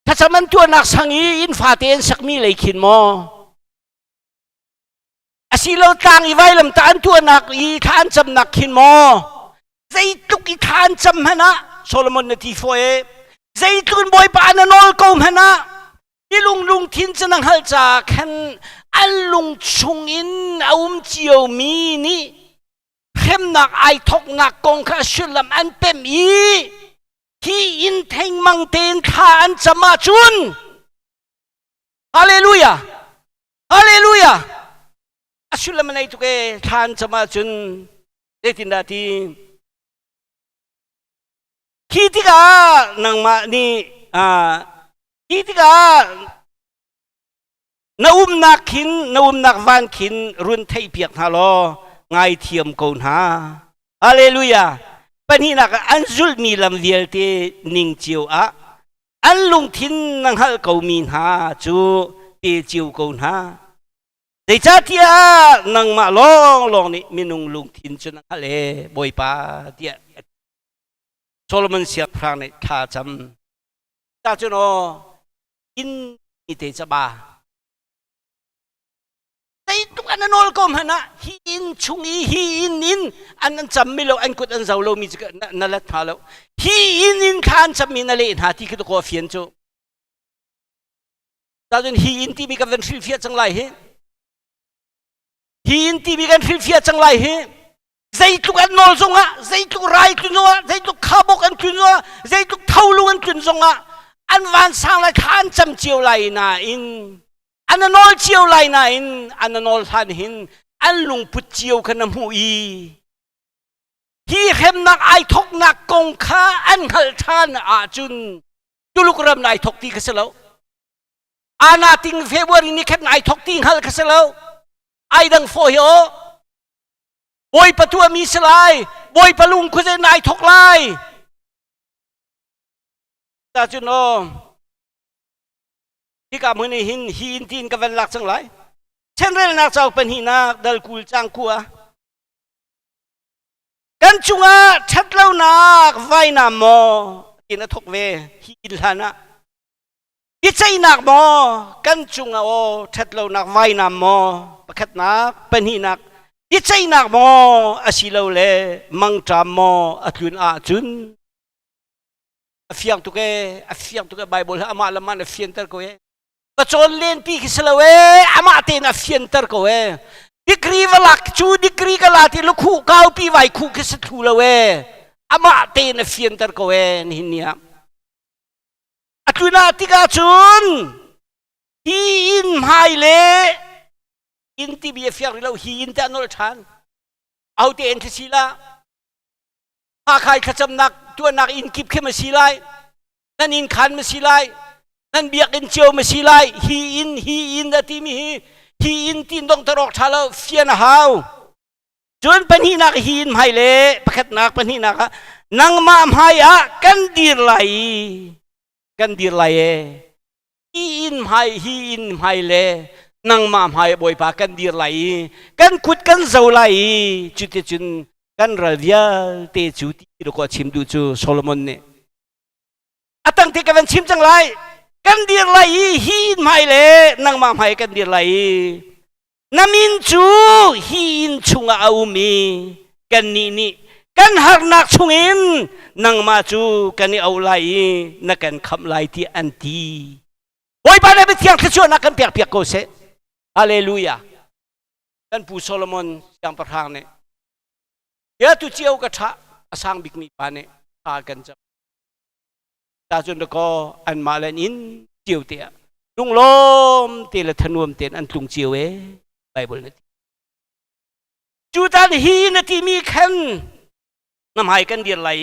ถ้าจะมันตัวนักสังอีอินฟาเตนสักมีเลยขินโมอาศิลาตังอีไว้ลำตาอันตัวนักอีทานจำนักขินโมใจตุกอีทานจำฮนะโซโลมอนนาทีโฟเอใจตุนบอยปานนอลก็ฮนะนี่ลุงทินจะนั่งฮัลจากขันอันลุงชงอินอาเจียวมีนี่เข้มนักไอทกนักกงข้าชุลอันเป็นที่อินเทงมังเตนทานจะมาจุนฮาเลลูยาฮาเลลูยาอาชุลมันไอทุกทานจะมาจุนเด็ดนาทีคิดกานังมานี่คิดกานานักขินนักวันขินรุ่นไทยเปียกฮาโลไงเทียมโกนฮาฮาเลลูยาปนีนักอันจุลมีลำเวียลเตนิงจิวอันลุงทินนังฮัลเกามีนฮาจูเตจิวโกนฮาแต่จ้าเทียนังมาลองนี่มีนุงลุงทินจุนังฮัลเลบอยปาเทียโซโลมอนเสียพรางในท่าจำตาจุนอินอิเตจบาแต่ทุกอันนั้นโอลก็มันนะฮีอินชุงฮีอินอันนั้นจำไม่รู้อันกุดอันเจ้าเรามีจะนั่นแหละท่าแล้วฮีอินทานจำมีนั่นเลยหาที่คือตัวเฟียนจูตาจุนฮีอินที่มีกันฟิลเฟียจังไรเฮฮีอินที่มีกันฟิลเฟียจังไรเฮใจทุกอันนอลจงใจทุกไรจุนใจทุกข้าบกอันจุนใจทุกเท่าลุงอันจุนจงอันวันสร้างไรทานจำเจียวไรนาอินอันนอลเจียวไรนาอินอันนอลทานหินอันลุงพุทเจียวขนมหูฮีเข้มนักไอทกนักกงข้าอันฮัลทานอาจุนดูลูกรำนายทกตีกันเสลวอาณาติงเฟบรีนี่เข้มนายทกตีฮัลกันเสลวไอดังโฟโยบอยประตูมีสลายบอยประลุงคุณจะนายทกไลตาจุนที่กับมือนี่หินตีนกับเวลาสังหลายเช่นเรื่องนักเจ้าเป็นหินักดัลกุลจังกัวกันจุงชัดเล่านักไว้นามอกินทกเวหินลานะยิ่งใจนักมอกันจุงชัดเล่านักไว้นามอประคัดนักเป็นหินักยิ่งใจนักมออาศิลาเลมังจามออัตุนอาจุนเฟียงตุกไบเบิลอามาละมันเฟียงเตอร์ก็ก็จนเล่นปีกิสลาเวอามาเตนเฟียงเตอร์ก็ดิกรีวลักจูดิกรีกลาติลูกคู่ก้าวปีไวคู่กิสทูลาเวอ ama te na fian tar ko en hinia atuna tika chun hi in mai le in ti bi fiar lo hi in ta nol than au te en sila ha khai khacham nak tu nak in kip khe ma silai nan in khan ma silai nan biak in chiu ma silai hi in da ti mi hi in tin dong tarok thalo fian hau chun pani nak hi in mai le pakhat nak pani nak nang ma mai a kan dir lai hi in mai le nang ma mai boi pa kan dir lai kan kut kan zau lai chu te chun kan ravia te chu ti ro ko chim du chu Solomon ne atang te kan chim chang lai kan dir lai hi in mai le nang ma mai kan dir lai namin chu hi in chunga aumi kan ni kan har nak chungin nang ma chu kan ni au lai na kan kham lai ti anti oi ba ne bi tiang chu na kan piak ko se hallelujah kan pu Solomon yang perhang ne ya tu chiau ka tha asang bik mi pa ne ta kan cha ta chun ko an ma len in chiu te lung lom te la thanuam ten an tlung chiu e bible ne chu tan hi na ti mi khan nam hai kan dir lai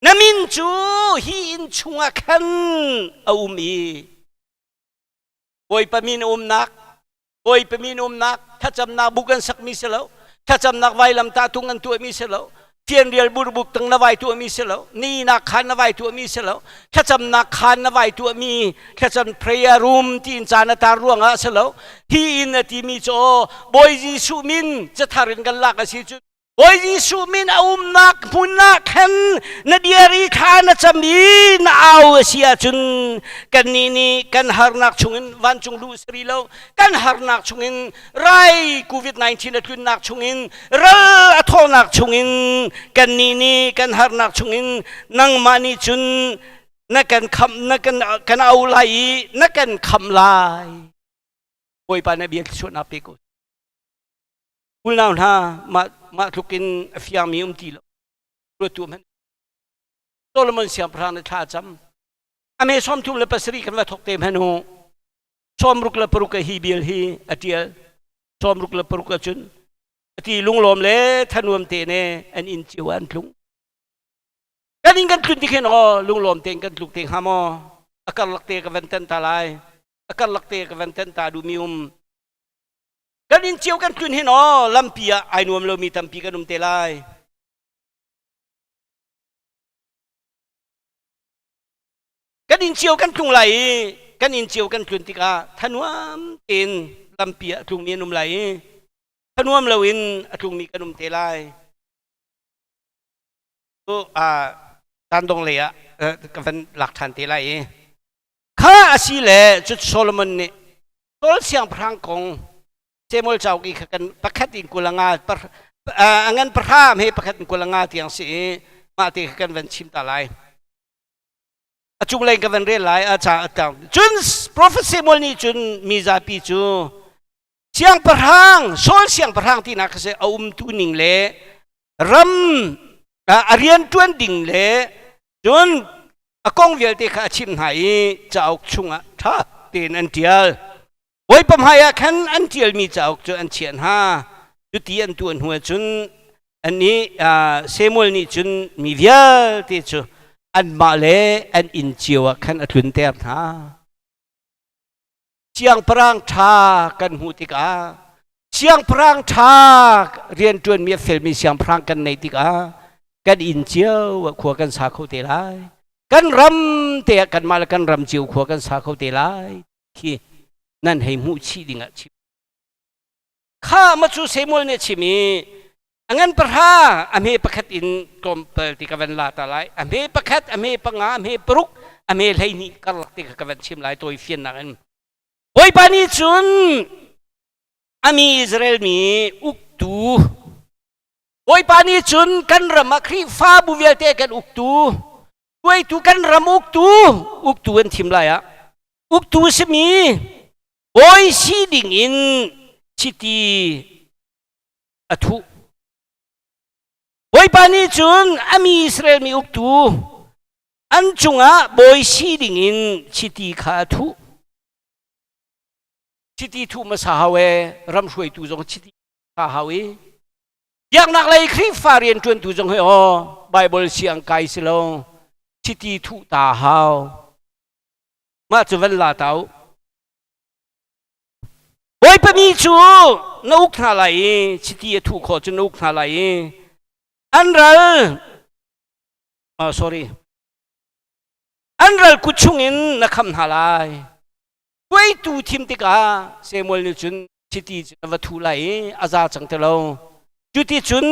namin chu hi in chunga khan au mi oi pamin nak oi pamin nak thacham na bukan sak mi selo thacham nak vai lam ta tungan tu mi selo tian rial burbuk tang na vai tu mi selo ni na khan na vai tu mi selo thacham na khan na vai tu mi thacham prayer room tin chana tar ruanga selo hi in ti mi cho boy ji su min cha tharin kan lak asi chu boy ji su min nak punna khan na diari khan na chami na au sia chun kan ni kan har nak chungin van chung lu sri lo kan har nak chungin rai covid 19 na tun nak chungin ral atho nak chungin kan ni kan har nak chungin nang mani chun na kan kham na kan au lai na kan kham lai oi pa na biak chu na pe ko kul naw na ma thukin afiam mi ti lo ro tu man Solomon siam prana tha cham ame som tum le pasri kan la thok te manu som ruk la peruk hi bil hi atial som ruk la peruk chun ati lung lom le thanuam te ne an in chiwan tlung kan in kan tlun ti khen o lung lom te kan tluk te hamo akal lak te ka vantan talai akal lak te ka vantan ta du mium kan in chiu kan tlun hen o lampia ai nuam lo mi tampi kan te lai kan in chiu kan tlung lai kan in chiu kan tlun ti ka thanuam ten lampia tlung mi num lai thanuam lo in atlung mi kan te lai to tan dong le ya ka van lak than te lai kha asi le chu Solomon ne tol siang prang kong semol chau ki kan pakhat in kulanga angan prham he pakhat in kulanga tiang si ma te kan van chim ta lai achung lai ka van re lai a cha atang chun prophet semol ni chun mi za pi chu siang prhang sol siang prhang ti na ka se tu ning le ram arian tuan ding le chun akong vel te kha chim hai chau chunga tha ten an tial oi pam haya khan an tial mi chau chu an chian ha chu ti an tuan hua chun an ni semol ni chun mi vial te chu an ma le an in chiwa khan atlun ter tha chiang prang tha kan hu ti ka chiang prang tha rian tuan mi fel mi chiang prang kan nei ti ka kan in chiu khua kan sa khau te lai kan ram te kan mal kan ram chiu khua kan sa khau te lai ki nan hei mu chi dinga chi kha ma chu semol ne chi mi angan parha ame pakhat in kompel ti kavan la ta lai ame pakhat ame panga ame peruk ame leini kalak ti kavan chim lai toi fian na kan oi pani chun ami Israel mi uktu oi pani chun kan rama khri fa bu vel te kan uktu oi tu kan ram uktu an thim la ya uktu se mi oi si ding in chiti athu boy pani chun ami Israel mi uktu an chunga boy si dingin chiti kha thu chiti thu ma sa hawe ram shuai tu jong chiti kha hawe yak nak lai khri farien tun tu jong he o bible siang kai silo chiti thu ta hao ma chu van la tau boy pani chu nuk tha lai chiti thu kho chu nuk tha lai an ral sorry an ral kuchungin na kham halai quay tu thim tika Samuel ni chun chiti va thu lai aza chang te lo chuti chun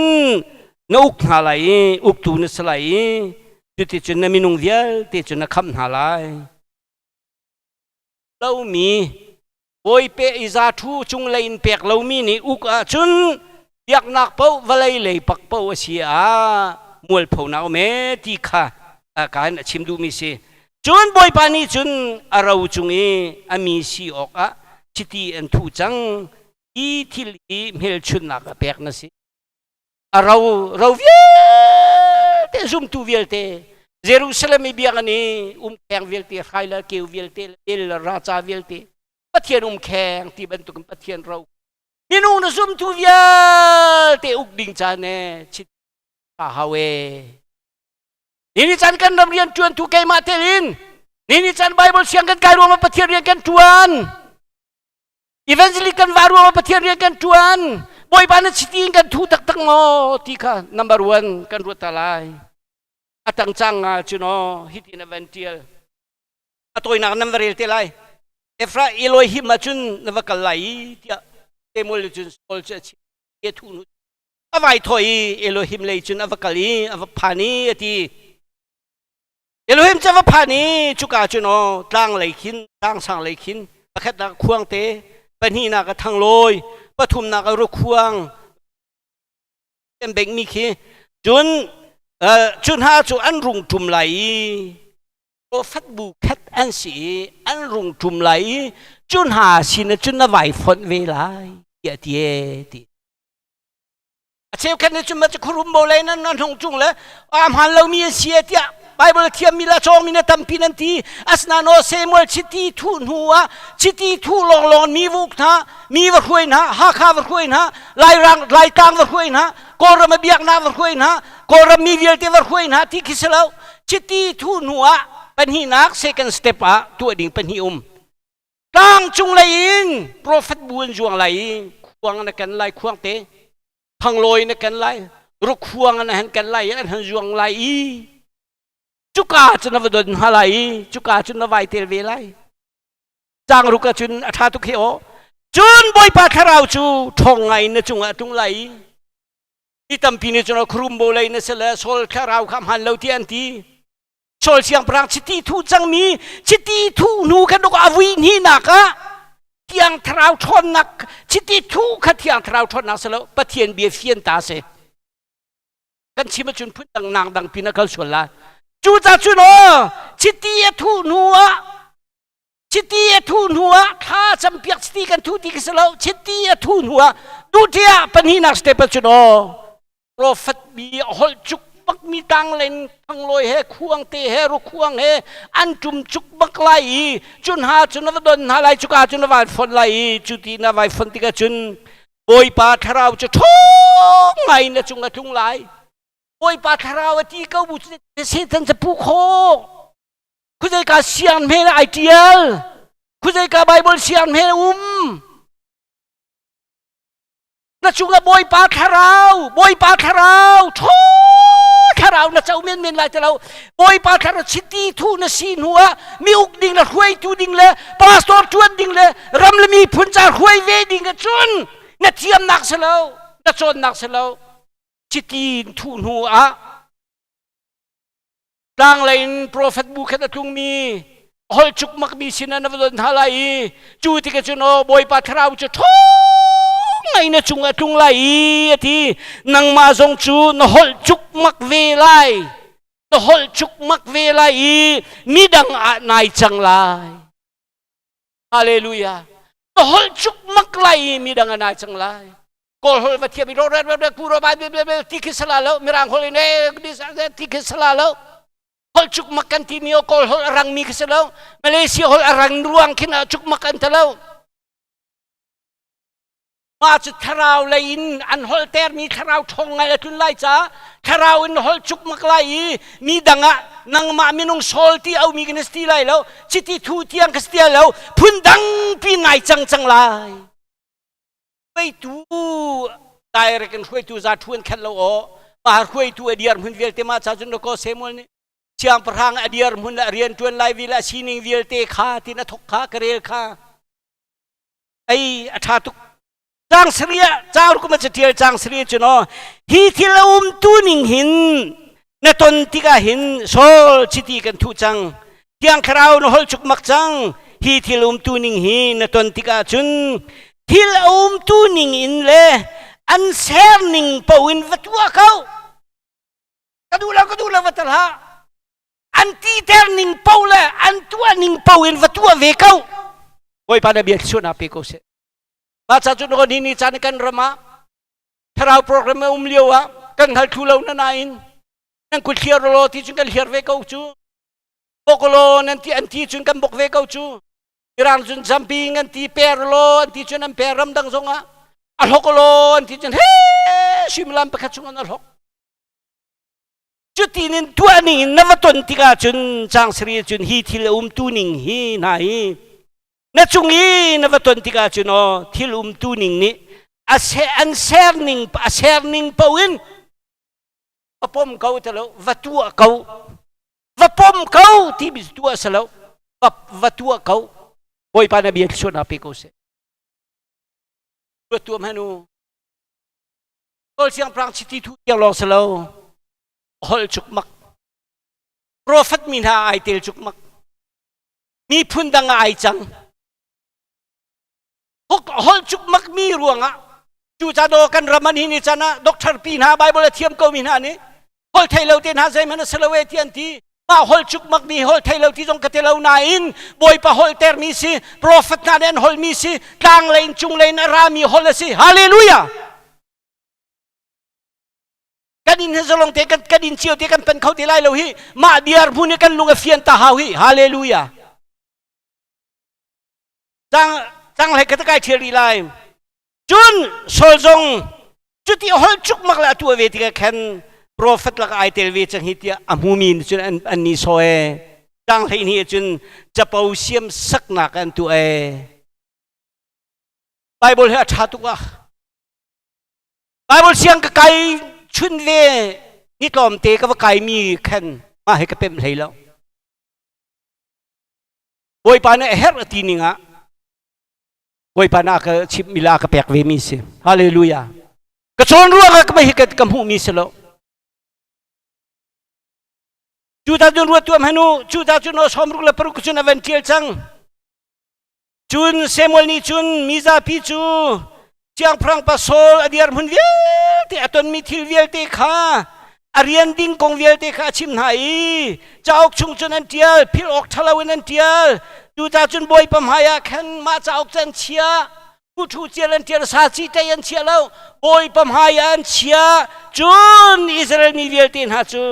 na uk halai uk tu na salai chuti chun na minung vial te chun na kham halai lo mi boy pe iza thu chung lain pek lo mi ni uk a chun yak nak pau valai lei pak pau sia mul phau na me ti kha kan chim du mi se chun boy pani chun arau chungi ami si oka chiti an thu chang i thil i mel chun na ka pek na si arau rau viel te zum tu viel te Jerusalem i biang ani kheng viel te khaila keu viel te el racha viel te pathian kheng ti ban tu pathian rau minung na zum tu viel te uk ding cha ne chit ka hawe Nini chan kan ram rian tuan tu kai ma telin. Nini chan Bible siang kan kai ruang pathian rian kan tuan. Evangelik kan varu pathian rian kan tuan. Boy bana chiti kan tu tak tak mo tika number 1 kan ruat talai. Atang changa chuno hitin eventil. Atoy na number telai. Efra Elohim machun navakalai tia temol chun sol chi etu nu. Avai thoi Elohim lei chun avakali avapani ati Elohim cha va phani chuka chuno tlang leikin tang sang leikin pakhat na khuang te pani na ka thang loi pathum na ka ru khuang em beng mi khi chun ha chu an rung tum lai prophet bu khat an si an rung tum lai chun ha sin chun na vai phon ve lai ya tie ti a cheu khan chun ma chu khrum bo lai nan nan hong chung le am han lo mi sia tia Bible thiam mila chong mina tampi nanti asna no Samuel chiti thu nuwa chiti thu long long mi vuk na mi va khuin ha ha kha va khuin ha lai tang va khuin ha koram biak na va khuin ha koram mi vial te va khuin ha ti kisalo chiti thu nuwa panhi nak second step a tu ding panhi tang chung lai in prophet buan juang lai khuang na kan lai khuang te thang loi na kan lai ru khuang na han kan lai an han juang lai chuka chun avadon halai chuka chun vai tel velai chang ruka chun atha tu kheo chun boy pa tharau chu thong ngai na chunga tung lai i tampi ni chuna khrum bo lai na sela sol tharau kham han lo ti anti sol siang prang chiti thu chang mi chiti thu nu ka dok avui ni na ka tiang tharau thon nak chiti thu kha tiang tharau thon nak selo pathian bia fian ta se kan chima chun phun dang nang dang pinakal sola chú cha chú nó chiti thu nuwa tha cham piak sti kan thu ti kisalo chiti thu nuwa du tia pani nak step chú nó prophet bi hol chuk bak mi tang len thang loi he khuang te he ru khuang he an tum chuk bak lai chun ha chun na don ha lai chuka chun na vai phon lai chu ti na vai phon ti ka chun boy pa tharau chu thong ngai na chunga tung lai Boy pa tharawati kau bu setan sepu kho khuzai ka sian me ideal khuzai ka Bible sian me na chunga boy pa tharau tho tharau na chau men lai tharau boy pa tharau chiti thu na sin huwa mi uk ding la huai tu ding le pastor chuan ding le ram le mi phun cha huai ve ding ga chun na thiam nak selo na chon nak selo chiti thu nu a tang lain prophet bu khat atung mi hol chuk mak mi sinan na don halai chu ti ka chuno boy pa thrau chu thong ngai na chung atung lai ati nang ma zong chu na hol chuk mak ve lai na hol chuk mak ve lai mi dang a nai chang lai hallelujah na hol chuk mak lai mi dang a nai chang lai kol hol va thiam ro re puro ba tikisala lo mirang hol ne tikisala lo hol chuk makan tinio kol hol arang mi kisalo Malaysia hol arang ruang kina chuk makan talo ma chu tharau lain an hol ter mi tharau thong ngai tun lai cha tharau in hol chuk mak lai mi danga nang ma minung solti au mi gnesti lai lo chiti thu tiang kastia lo phun dang pi ngai chang chang lai hui tu tai rekan hui tu za thun khat lo o ma hui tu adiar mun vel te ma cha jun ko semol ni chiang perang adiar mun la rian tuan lai vila sining vel te kha tina thok kha karel kha ai atha tu Chang Sria, Chang Kuma Chatil Chang Sria Chuno, He Tilum Tuning Hin, Naton Tika Hin, Sol Chiti Kan Tu Chang, Tiang Karau no Holchuk Mak Chang, He Tilum Tuning Hin, Naton Tika Chun, Tilum Tuning In Le, Anserning Pawin Vatua Kau, Kadula Vatalha, Anti Terning Paula, Antuaning Pawin Vatua Vekau, Boy Pada Biak Sunapi Kose. Masa tu nak ini cana kan rama, therau program umliwa kan hal tulau nanain, nang kultiar lo ti cun kan liar vekau cu, bokolo nanti anti cun kan bok vekau cu, irang cun samping anti per lo anti cun am peram dang zonga, alhokolo anti cun simlam pekat cungan alhok. Cutinin tuanin navaton tiga cun Chang Sri cun hitil tuning hi nai. Na chungi na vaton tika chuno thil tuning ni anserning pawin apom kau talo vatua kau vapom kau tibis tua salo vatua kau boy pa na biyak sona piko se vatua manu kol siang prang chiti tu yang lo salo hol chukmak prophet minha ai tel chukmak mi phundang ai chang hol chuk mak mi ruanga chu cha do kan raman hini chana doctor pin ha bible thiam ko min ha ni hol thailo ten ha zai man salawe tian ti ma hol chuk mak mi hol thailo ti jong katelo na in boy pa hol ter mi si prophet na den hol mi si tang lein chung lein rami hol si hallelujah kadin hezolong te kadin chiu te kan pen khau ti lai lo hi ma diar buni kan lunga fian ta ha hi hallelujah Chang lai kata kai thiri lai chun soljong chuti hol chuk mak la tu ve tika khan prophet la ai tel ve chang hitia amumin chun an ni soe chang lai ni chun chapau siam sak na kan tu e bible ha tha tu wa bible siang ka kai chun ve ni tom te ka kai mi khan ma he ka pem lai lo boy pa na her ti ni nga Boy pana ka chip mila ka pek ve mi se hallelujah ka chon ruwa ka mahikat kam hu mi selo chuta jun ruwa tuam hanu chuta jun os homruk la peruk chun aventil chang chun semol ni chun miza pi chu chiang prang pasol adiar mun viel te aton mi thil viel te kha arian ding kong viel te kha chim nai chaok chung chun an tial phil ok thalawin an tial tu ta chun boy pam haya khan ma chaok chan chia pu thu chialan tial sa chi te yan chia lo boy pam haya an chia chun Israel ni viel tin ha chu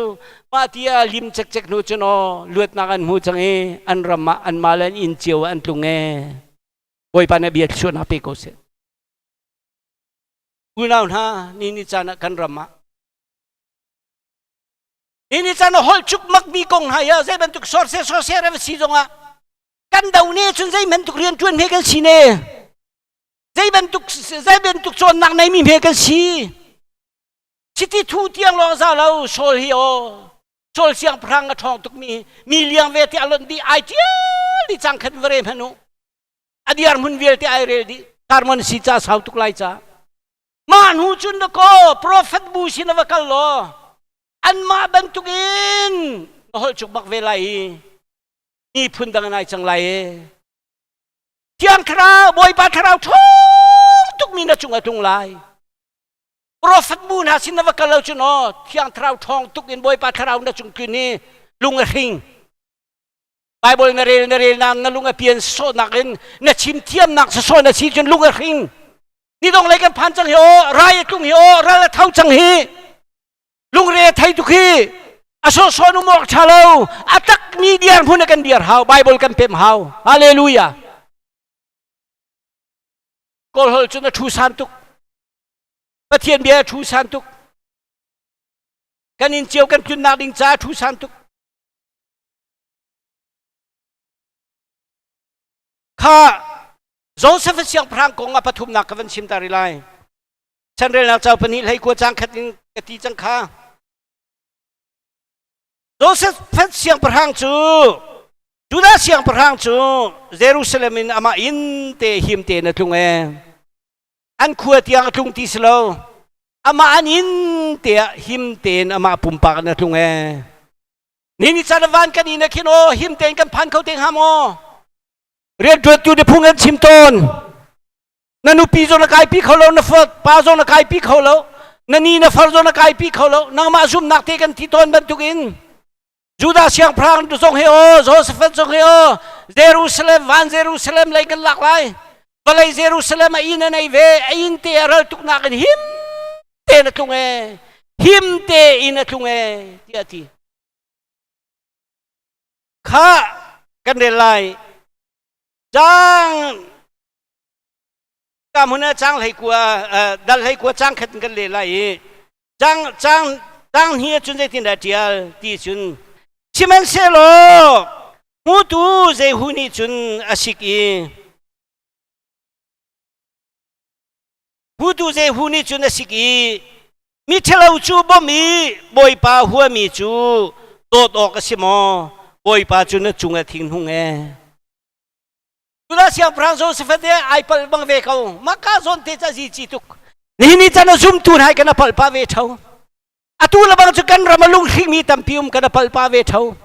ma tia lim chek chek nu chuno luat na kan mu chang e an rama an malan in chiu an tlunge boy pa na biak chun ha pe ko se unaun ha ni ni chana kan rama ini chana hol chuk mak bi kong haya zai ban tuk sor se ra si zonga kan dau ne chun zai men tuk rian tuan me kan si ne zai ban tuk chon nak nai mi me kan si chiti thu tiang lo za lo sol hi o sol siang prang a thong tuk mi liang ve ti alon di ai ti di chang khat vre manu adiar mun vel ti ai rel di karmon si cha sau tuk lai cha man hu chun ko prophet bu sin wa kal lo an ma ban tukin hol chuk mak ve lai ni phun dang nai chang lai tiang khra boy pa khra thong tuk mi na chung atung lai prophet bu na sin wa kal lo chuno tiang trau thong tuk in boy pa khra na chung kin ni lung a hring bible na rel na lunga pian so nakin na chim tiam nak so na si chun lung a hring นี่ต้องอะไรกันพันจังเฮโอรายตุงเฮโอรายละเท่าจังเฮลุงเรไทยทุกทีอาโซโซนุมอกชาเลวอาตักมีเดียนพูดกันเดียร์เฮาไบเบิลกันเพ็มเฮาฮาเลลูยากอลฮอลจุนทูสันตุกปะเทียนเบียทูสันตุกกันอินเจียวกันจุนนาดิงจ้าทูสันตุกข้าโจเซฟเสียงพรางกงอปฐุมนักกันชิมตาริไลฉันเรียนแล้วเจ้าปนิให้กัวจังขัดกตีจังข้าโจเซฟเสียงพรางจูจูดาเสียงพรางจูเยรูซาเล็มอามาอินเตหิมเตนตุงอันขวดยังตุงที่สโลอามาอันอินเตหิมเตนอามาปุ่มปากนตุงนี่นิจารวันกันอินคิโนหิมเตนกันพันเขาเตงฮามอเรียนตัวอยู่ในพุ่งเงินชิมตนนันุปีโจนักไอปีเขาแล้วนัฟปาโจนักไอปีเขาแล้วนันนี่นัฟโจนักไอปีเขาแล้วนังมาซุ่มนักเตกันที่ตนบรรทุกินจูดาเสียงพรางดุจงเฮโอโจเซฟจงเฮโอเยรูซาเล็มวันเยรูซาเล็มเลยกันหลากหลายวันเลยเยรูซาเล็มอินในเวอินเตอร์ทุกนักหิมเตนตุงหิมเตอินตุงที่อาทิข้ากันเดลัยจังกามุนะจังให้กัวดัลให้กัวจังขัดกันเลยไล่จังเฮียจุนใจตินดาเดียลตีจุนชิมันเซโลมูตูเจหุนีจุนอาศิกีมูตูเจหุนีจุนอาศิกีมิเทลาจูบ่มีบอยปาหัวมีจูโตดอกสิมอบอยปาจุนจุงอาทิ้งหุงSudah siap perang so seperti Apple bang vekau maka zon teja zici tuk ni cana zoom tun hai kana palpa ve thau atu la bang chukan ramalung khimi tampium kana palpa ve thau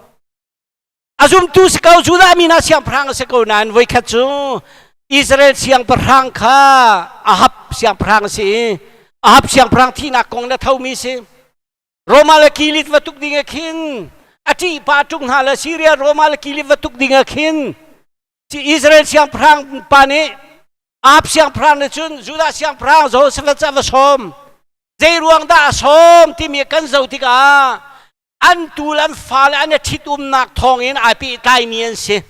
azum tu sekau sudah mina siap perang sekau nan voi khachu Israel siang perang kha Ahab siang perang si Ahab siang perang thi na kong na thau mi si Roma la kilit watuk dinga khin ati patung hala Syria Roma la kilit watuk dinga khin si Israel siang perang pani Ahab siang perang necun Judah siang perang zo sevet sama som zai ruang da som timi kan zo tiga an tulan fal an thitum nak thongin api tai mien si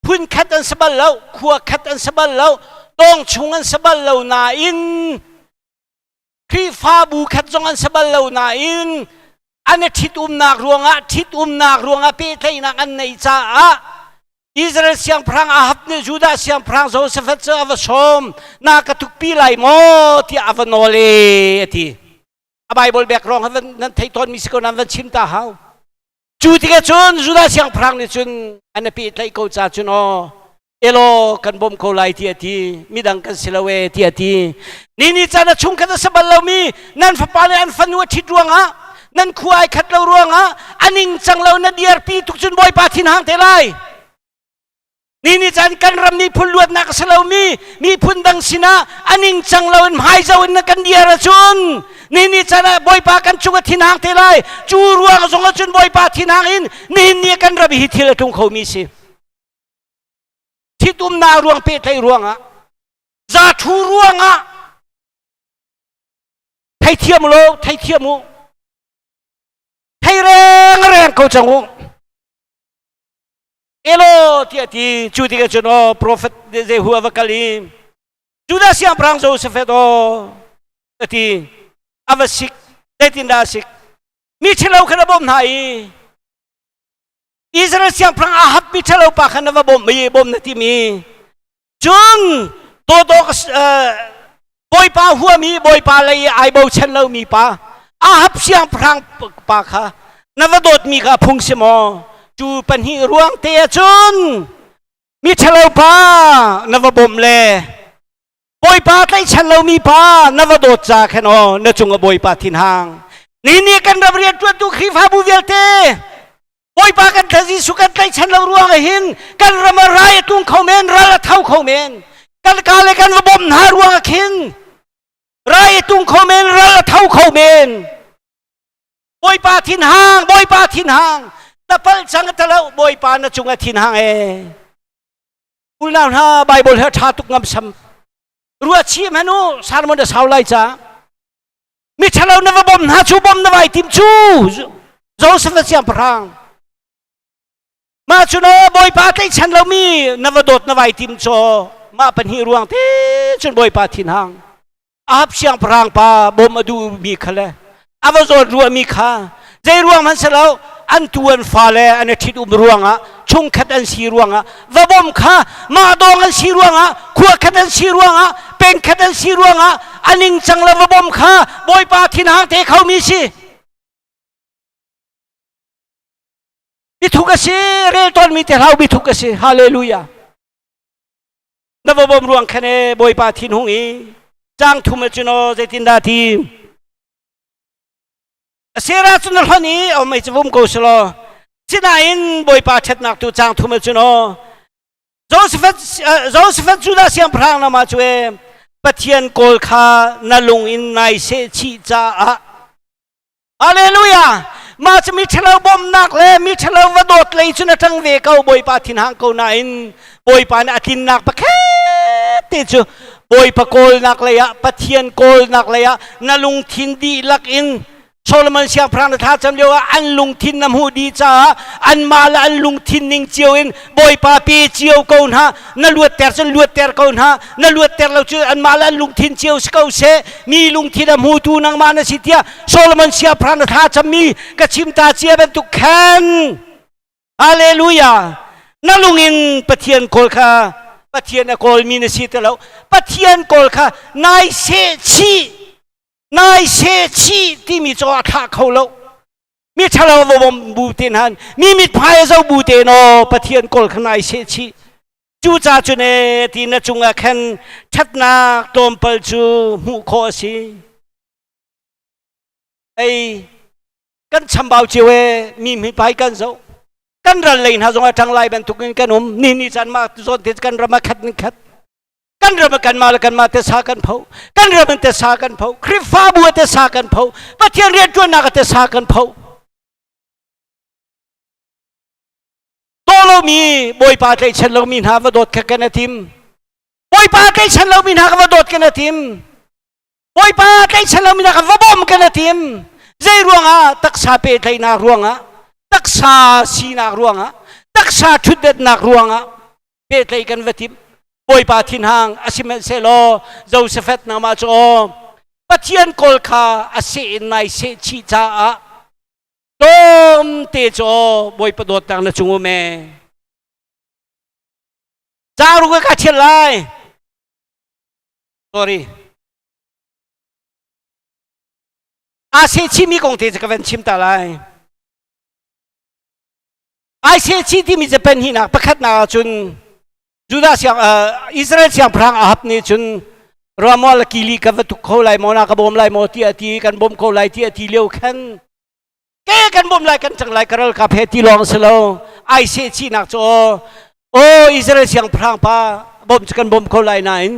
pun khatan sabal lo khua khatan sabal lo tong chungan sabal lo na in kri fa bu khat zongan sabal lo na in an thitum nak ruanga pe thai nak an nei cha a Israel siang perang Ahab ni Judah siang perang Josephat sa avasom na katukpi lai mo ti avanole ti a Bible background haven nan thaiton misiko nan van chimta hau chu ti ka chun Judah siang perang ni chun anapi thai ko cha chun o elo kan bom ko lai ti ati midang kan silawe ti ati ni chana chung ka sa balaw mi nan fa pale an fanwa thidruanga nan khuai khat lo ruanga aning changlaw na DRP tuk chun boy pathin hang telai Nini chan kan ram ni puluat na kasalaw mi pundang sina aning changlawin mahayzawin na kan diara chun nini chana boy pa kan chunga tinang telay churuang zonga chun boy pa tinangin nini kan rabi hitil atung khomi si titum na ruang pe tay ruanga za thu ruanga thay thiam lo thay thiamu thay reng kau changu Elo ti cuti ke jono prophet Jehu avakali Judah siang perang Josephat o ti avasik detindasik mi chelau kana bom nai Israel siang perang Ahab mi chelau pa kana bom na ti mi jung todo boy pa huwa mi boy pa lai ai bo chen lau mi pa Ahab siang perang pa kha navadot mi ka phung simoจูปัญหารวงเตียจุนมีเฉลาป้านวบ่มเลบอยป้าไต้ฉันเรามีป้านวโดดจากแค่นอนจุงบอยป้าทินหางนี่กันรับเรียนตัวตุขีฟ้าบุเวลเตบอยป้ากันทจีสุกันไต้ฉันเรารวงหินกันรำไรตุงเขาเมนระเท่าเขาเมนกันกาเลกันวบ่มหารวงหินไรตุงเขาเมนระเท่าเขาเมนบอยป้าทินหางบอยป้าทินหางTapal sangat talau boy pa na chunga tinhang ulna ha Bible ha thatuk ngam sam รัวชีมนุสารมันจะสาวไล่จ้ามิฉะเราเนวบอมหาชูบอมนวายทิมชูโจเซฟเสียงพรางมาชุนบอยปาที่ฉันเรามีนวดดนวายทิมโจมาเป็นฮีรวงที่ฉันบอยปาทินหางอาบเสียงพรางปาบอมมาดูมีขะเลอาวาจอดรัวมีขาใจรวงมันเสลาอันตัวอันฟ้าเลอันทิดรวงอ่ะชงขัดอันสีรวงอ่ะวบอมขามาดองอันสีรวงอ่ะขัวขัดอันสีรวงอ่ะเป็นขัดอันสีรวงอ่ะอันนิงจังละวบอมขาบอยปาทินหางเทเขามีสิบิทุกสิเรตอนมีแต่เราบิทุกสิฮาเลลูยานวบอมรวงคะเนบอยปาทินหงอีจางทุมจุนโอเจตินดาทีเสราจุนลนี่เอาไม่จะวุ่มโกสโลที่ไหนบอยปาเช็ดนักตุจางทุมจุนโอโจเซฟจุดาเสียงพรางนามาจเวปะเทียนโกลคานลุงอินไนเซชิจาฮาเลลูยามาจะมีเชลบอมนักเลยมีเชลวดดเลยจุนทั้งเวกเอาบอยปาทินหางเกาหนาอินบอยปานอาทินนักปะแค่ติจูบอยปะโกลนักเลยอะปะเทียนโกลนักเลยอะนลุงทินดีลักอินโซโลมอนเสียงพรางท่าจำเดียวว่าอันลุงทินน้ำหูดีจ้าอันมาละอันลุงทินนิงเจียวอินบอยปาปีเจียวเกาหนานั่นลวดแต่ฉันลวดแต่เกาหนานั่นลวดแต่เราชื่ออันมาละอันลุงทินเจียวสเกาเสมีลุงทินน้ำหูตูนางมานะสิเทียโซโลมอนเสียงพรางท่าจำมีกระชิมตาเจียเป็นตุกแคนฮาเลลูยานั่นลุงอินปะเทียนโกลคาปะเทียนโกลมีนะสิเตแล้วปะเทียนโกลคานายเสชีนายเสชีที่มีจอทักเขาแล้วมีชะลาวบมบูเตนันมีมิตรพายเจ้าบูเตนอปะเทียนกอลขนายเสชีจูจ่าจุเนที่นจุงอาคันชัดนาตอมเปลจูหูโคสีไอ้กันชำบ่าวเจเวมีมิตรพายกันเจ้ากันรันเลยนะจงอาจังไลบรรทุกกันนมนี่จันมาจนเทศกันรำมาขัดนิขัดกันเริ่มกันมาแล้วกันมาเตสากันเผากันเริ่มเตสากันเผาคริฟ้าบัวเตสากันเผาปะเทียนเรียนจวนนักเตสากันเผาโตโลมีบอยปาใจฉันเรามีหาวดดกันนะทีมบอยปาใจฉันเรามีหาวดดกันนะทีมบอยปาใจฉันเรามีหาวบอมกันนะทีมใจรวงอ่ะตักษาเปรตนักรวงอ่ะตักษาสีนักรวงอ่ะตักษาชุดเด็ดนักรวงอ่ะเปรตกันวะทีมบอยปาทินหางอาชิเมเซโลโจเซฟตนามาโจปะเทียนโกลคาอาเซนไนเซชิจาอะโตมเตโจบอยปะโดดตังนะจุงเมจารุกะเทียนไล sorry อาเซชิมีกงเตจะกันชิมตาไลอาเซชิที่มีจะเป็นหินักประคัดนาจุนจูดาเสียงอิสราเอลเสียงพรางอาบนี่จนรามอลกิลีกับตุกเขาไลมอนักบอมไลมอที่อทีกันบอมเขาไลที่อทีเลี้ยวขันแกกันบอมไลกันจังไลกระลกับเฮติลองสโลไอเซชีนักโจโออิสราเอลเสียงพรางป้าบอมจะกันบอมเขาไลนั่น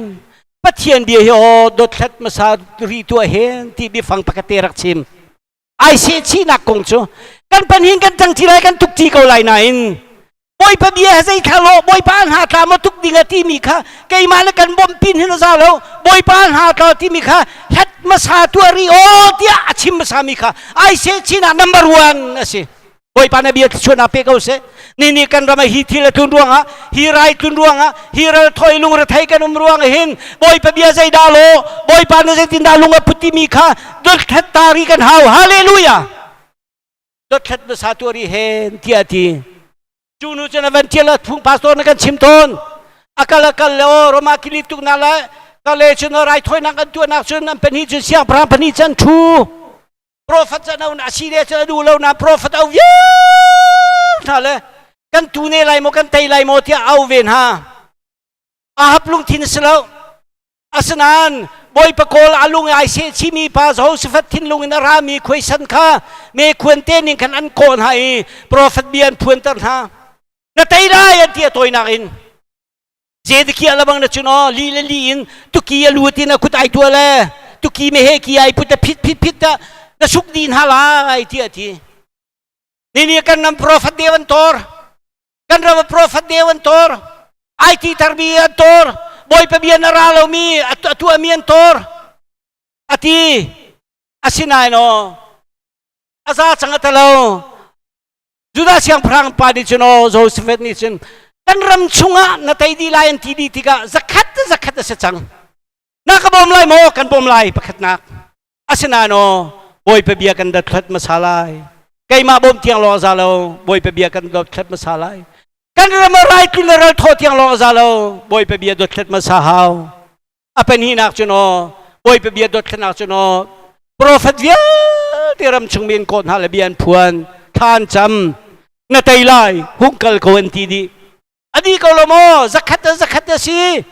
ปัจเจียนเบียโอดดทัดมาซารีตัวเฮนที่บีฟังปกติรักชิมไอเซชีนักคงโจกันปัญหิงกันจังที่ไรกันทุกที่เขาไลนั่นบอยปะเบียให้ทะเลาะบอยปานหาตามาทุกดิ่งที่มีค่ะไกมาแล้วกันบอมปินให้เราซาแล้วบอยปานหาตาที่มีค่ะเฮ็ดมาซาตัวรีโอที่อาชิมมาซามีค่ะไอเซชินา number 1นะสิบอยปานเบียชวนอาเปกเอาเสนี่กันเรามาฮีทีละทุนรวงอ่ะฮีไรทุนรวงอ่ะฮีไรถอยลุงระไทยกันรวงเห็นบอยปะเบียใจดาโลบอยปานใจตินดาลุงพุทธิมีค่ะดดทัดตารีกันเฮาฮาเลลูยาดดทัดมาซาตัวรีเห็นที่อาทีจูนูจะนับเทียละพุ่งพาสโตนักันชิมทนอากาศกันเลวโรมาคิลิตุกนั่นแหละก็เลยชนอะไรถอยนักันตัวนักชนนั้นเป็นหิจุเสียงพระพันิจันทูโปรฟัตจะเอาหน้าชีเดจะดูเราหน้าโปรฟัตเอาเยอะนั่นแหละกันตูเนไลโมกันไตไลโมที่เอาเวนฮะอาฮับลุงทินสแล้วอาสนานบอยปะโกลอาลุงไอเซชิมีพาโซสฟัดทินลุงนารามีควยสันค่ะเมควนเตนิงกันอันโกนให้โปรฟัตเบียนพวนตันฮะนาไตได้ยันที่ตัวนักอินเจดกี้อะไรบางนะจุนอลีเลลีอินตุกี้ลูตินะคุดไอตัวเลยตุกี้ไม่เฮกี้ไอพุทธพิษนะสุกดินฮาลาไอที่นี่กันนำโปรฟัตเดวันตอร์กันเราโปรฟัตเดวันตอร์ไอที่ทารบีอันตอร์ boy pabian naralo mi atu amiantor ati asinay no asa changatalo juda siang prang padi chuno Joseph ni chun kan ram chunga na tay di layan tidi tiga zakat sa chang nakabom lai mo kan bom lai pakhat nak asinay no boy pabia kan datlat masalay kay mabom tiang lo zalo boy pabia kan datlat masalay kan ramaray tunaral thot yang lo zalo boy pabia datlat masahaw apan hinak chuno boy pabia datlat nak chuno prophet via tiram chungmin kon halabian puan than cham na taylay hungkal ko antidi adi ko lomo zakat si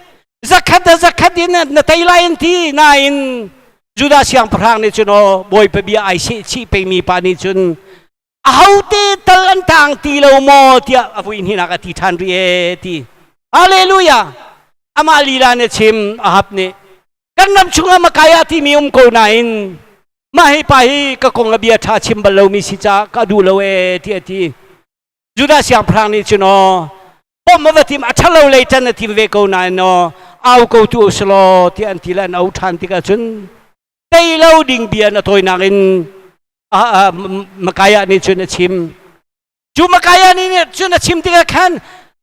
zakat din na taylay anti nain juda siang prang ni chuno boy pabia ai si pe mi pa ni chun ahaute talantang tilaw mo tia apuin hinakati than ri ti hallelujah amalila ne chim ahap ne kanam chunga makaya ti mi ko nain mahi pahi ka kong abia tha chim balo mi si cha ka du lo ti juda siang prang ni chuno pomavatim athalo leitan ti ve ko na no au ko tu slo ti antilan au than ti ka chun tay lâu ding bia na toy nangin makaya ni chun chim chu makaya ni chun chim ti ka khan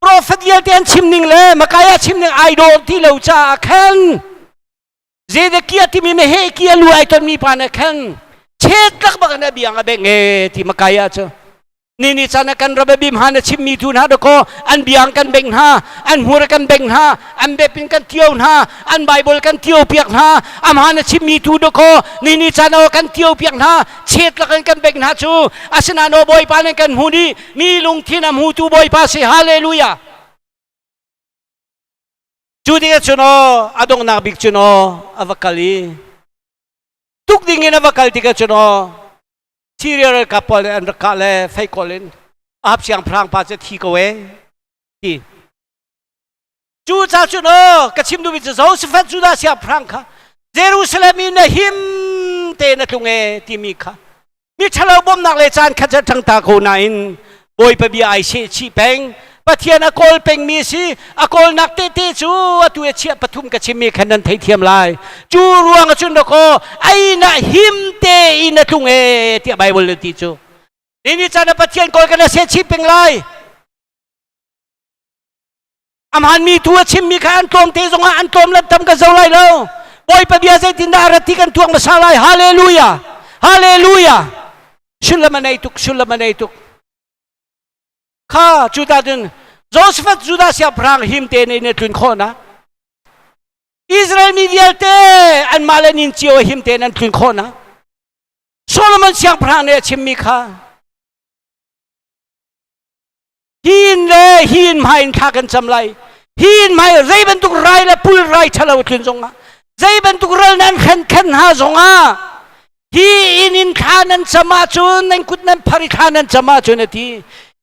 prophet yel ten chim ning le makaya chim ning idol ti lo cha khan zede kia ti mi me he kia lu ai ton mi pa na khan chet lak ba na biang abe nge ti makaya cha nini sana kan rababim ha na chim mi tu na do ko an biang kan beng ha an hur kan beng ha an bepin kan tiaw ha an bible kan tiaw piak ha am ha na chim mi tu do ko nini sana kan tiaw piak ha chet la kan beng ha chu asana no boy pa kan huni mi lung thinam hu tu boy pa si hallelujah chu dia chuno adong nabik chuno avakali tuk dingin avakal tika chuno serial couple and kale fai kolin ap siang prang pa che thi ko we ti chu cha chu no ka chim du bi zo se fa chu da siang prang kha Jerusalem in the him te na tunge ti mi kha mi chalo bom nak le chan kha cha thang ta ko nain boy pa bi ai se chi peng pathian akol peng mi si akol nak te chu atu e chia pathum ka chim mi khanan thai thiam lai chu ruang chun do ko ai na him te in tung e ti bible ti chu ni chana pathian kol kana se chi peng lai amhan mi tu chim mi khan tom te zonga an tom lam tam ka zo lai lo boy pa bia se tin dar ti kan tuang masalai hallelujah shulamanai tuk kha chuta din Joseph juda sia prang him te ne tun khona Israel mi vialte an malanin chio him te nan tun khona Solomon siang prang ne chimmi kha hin mai kha kan chamlai hin mai reiban tuk rai la pul rai thalo tun zonga reiban tuk ral nan khan ha zonga hi inin khanan chama chun nan kutnan phari khanan chama chun ti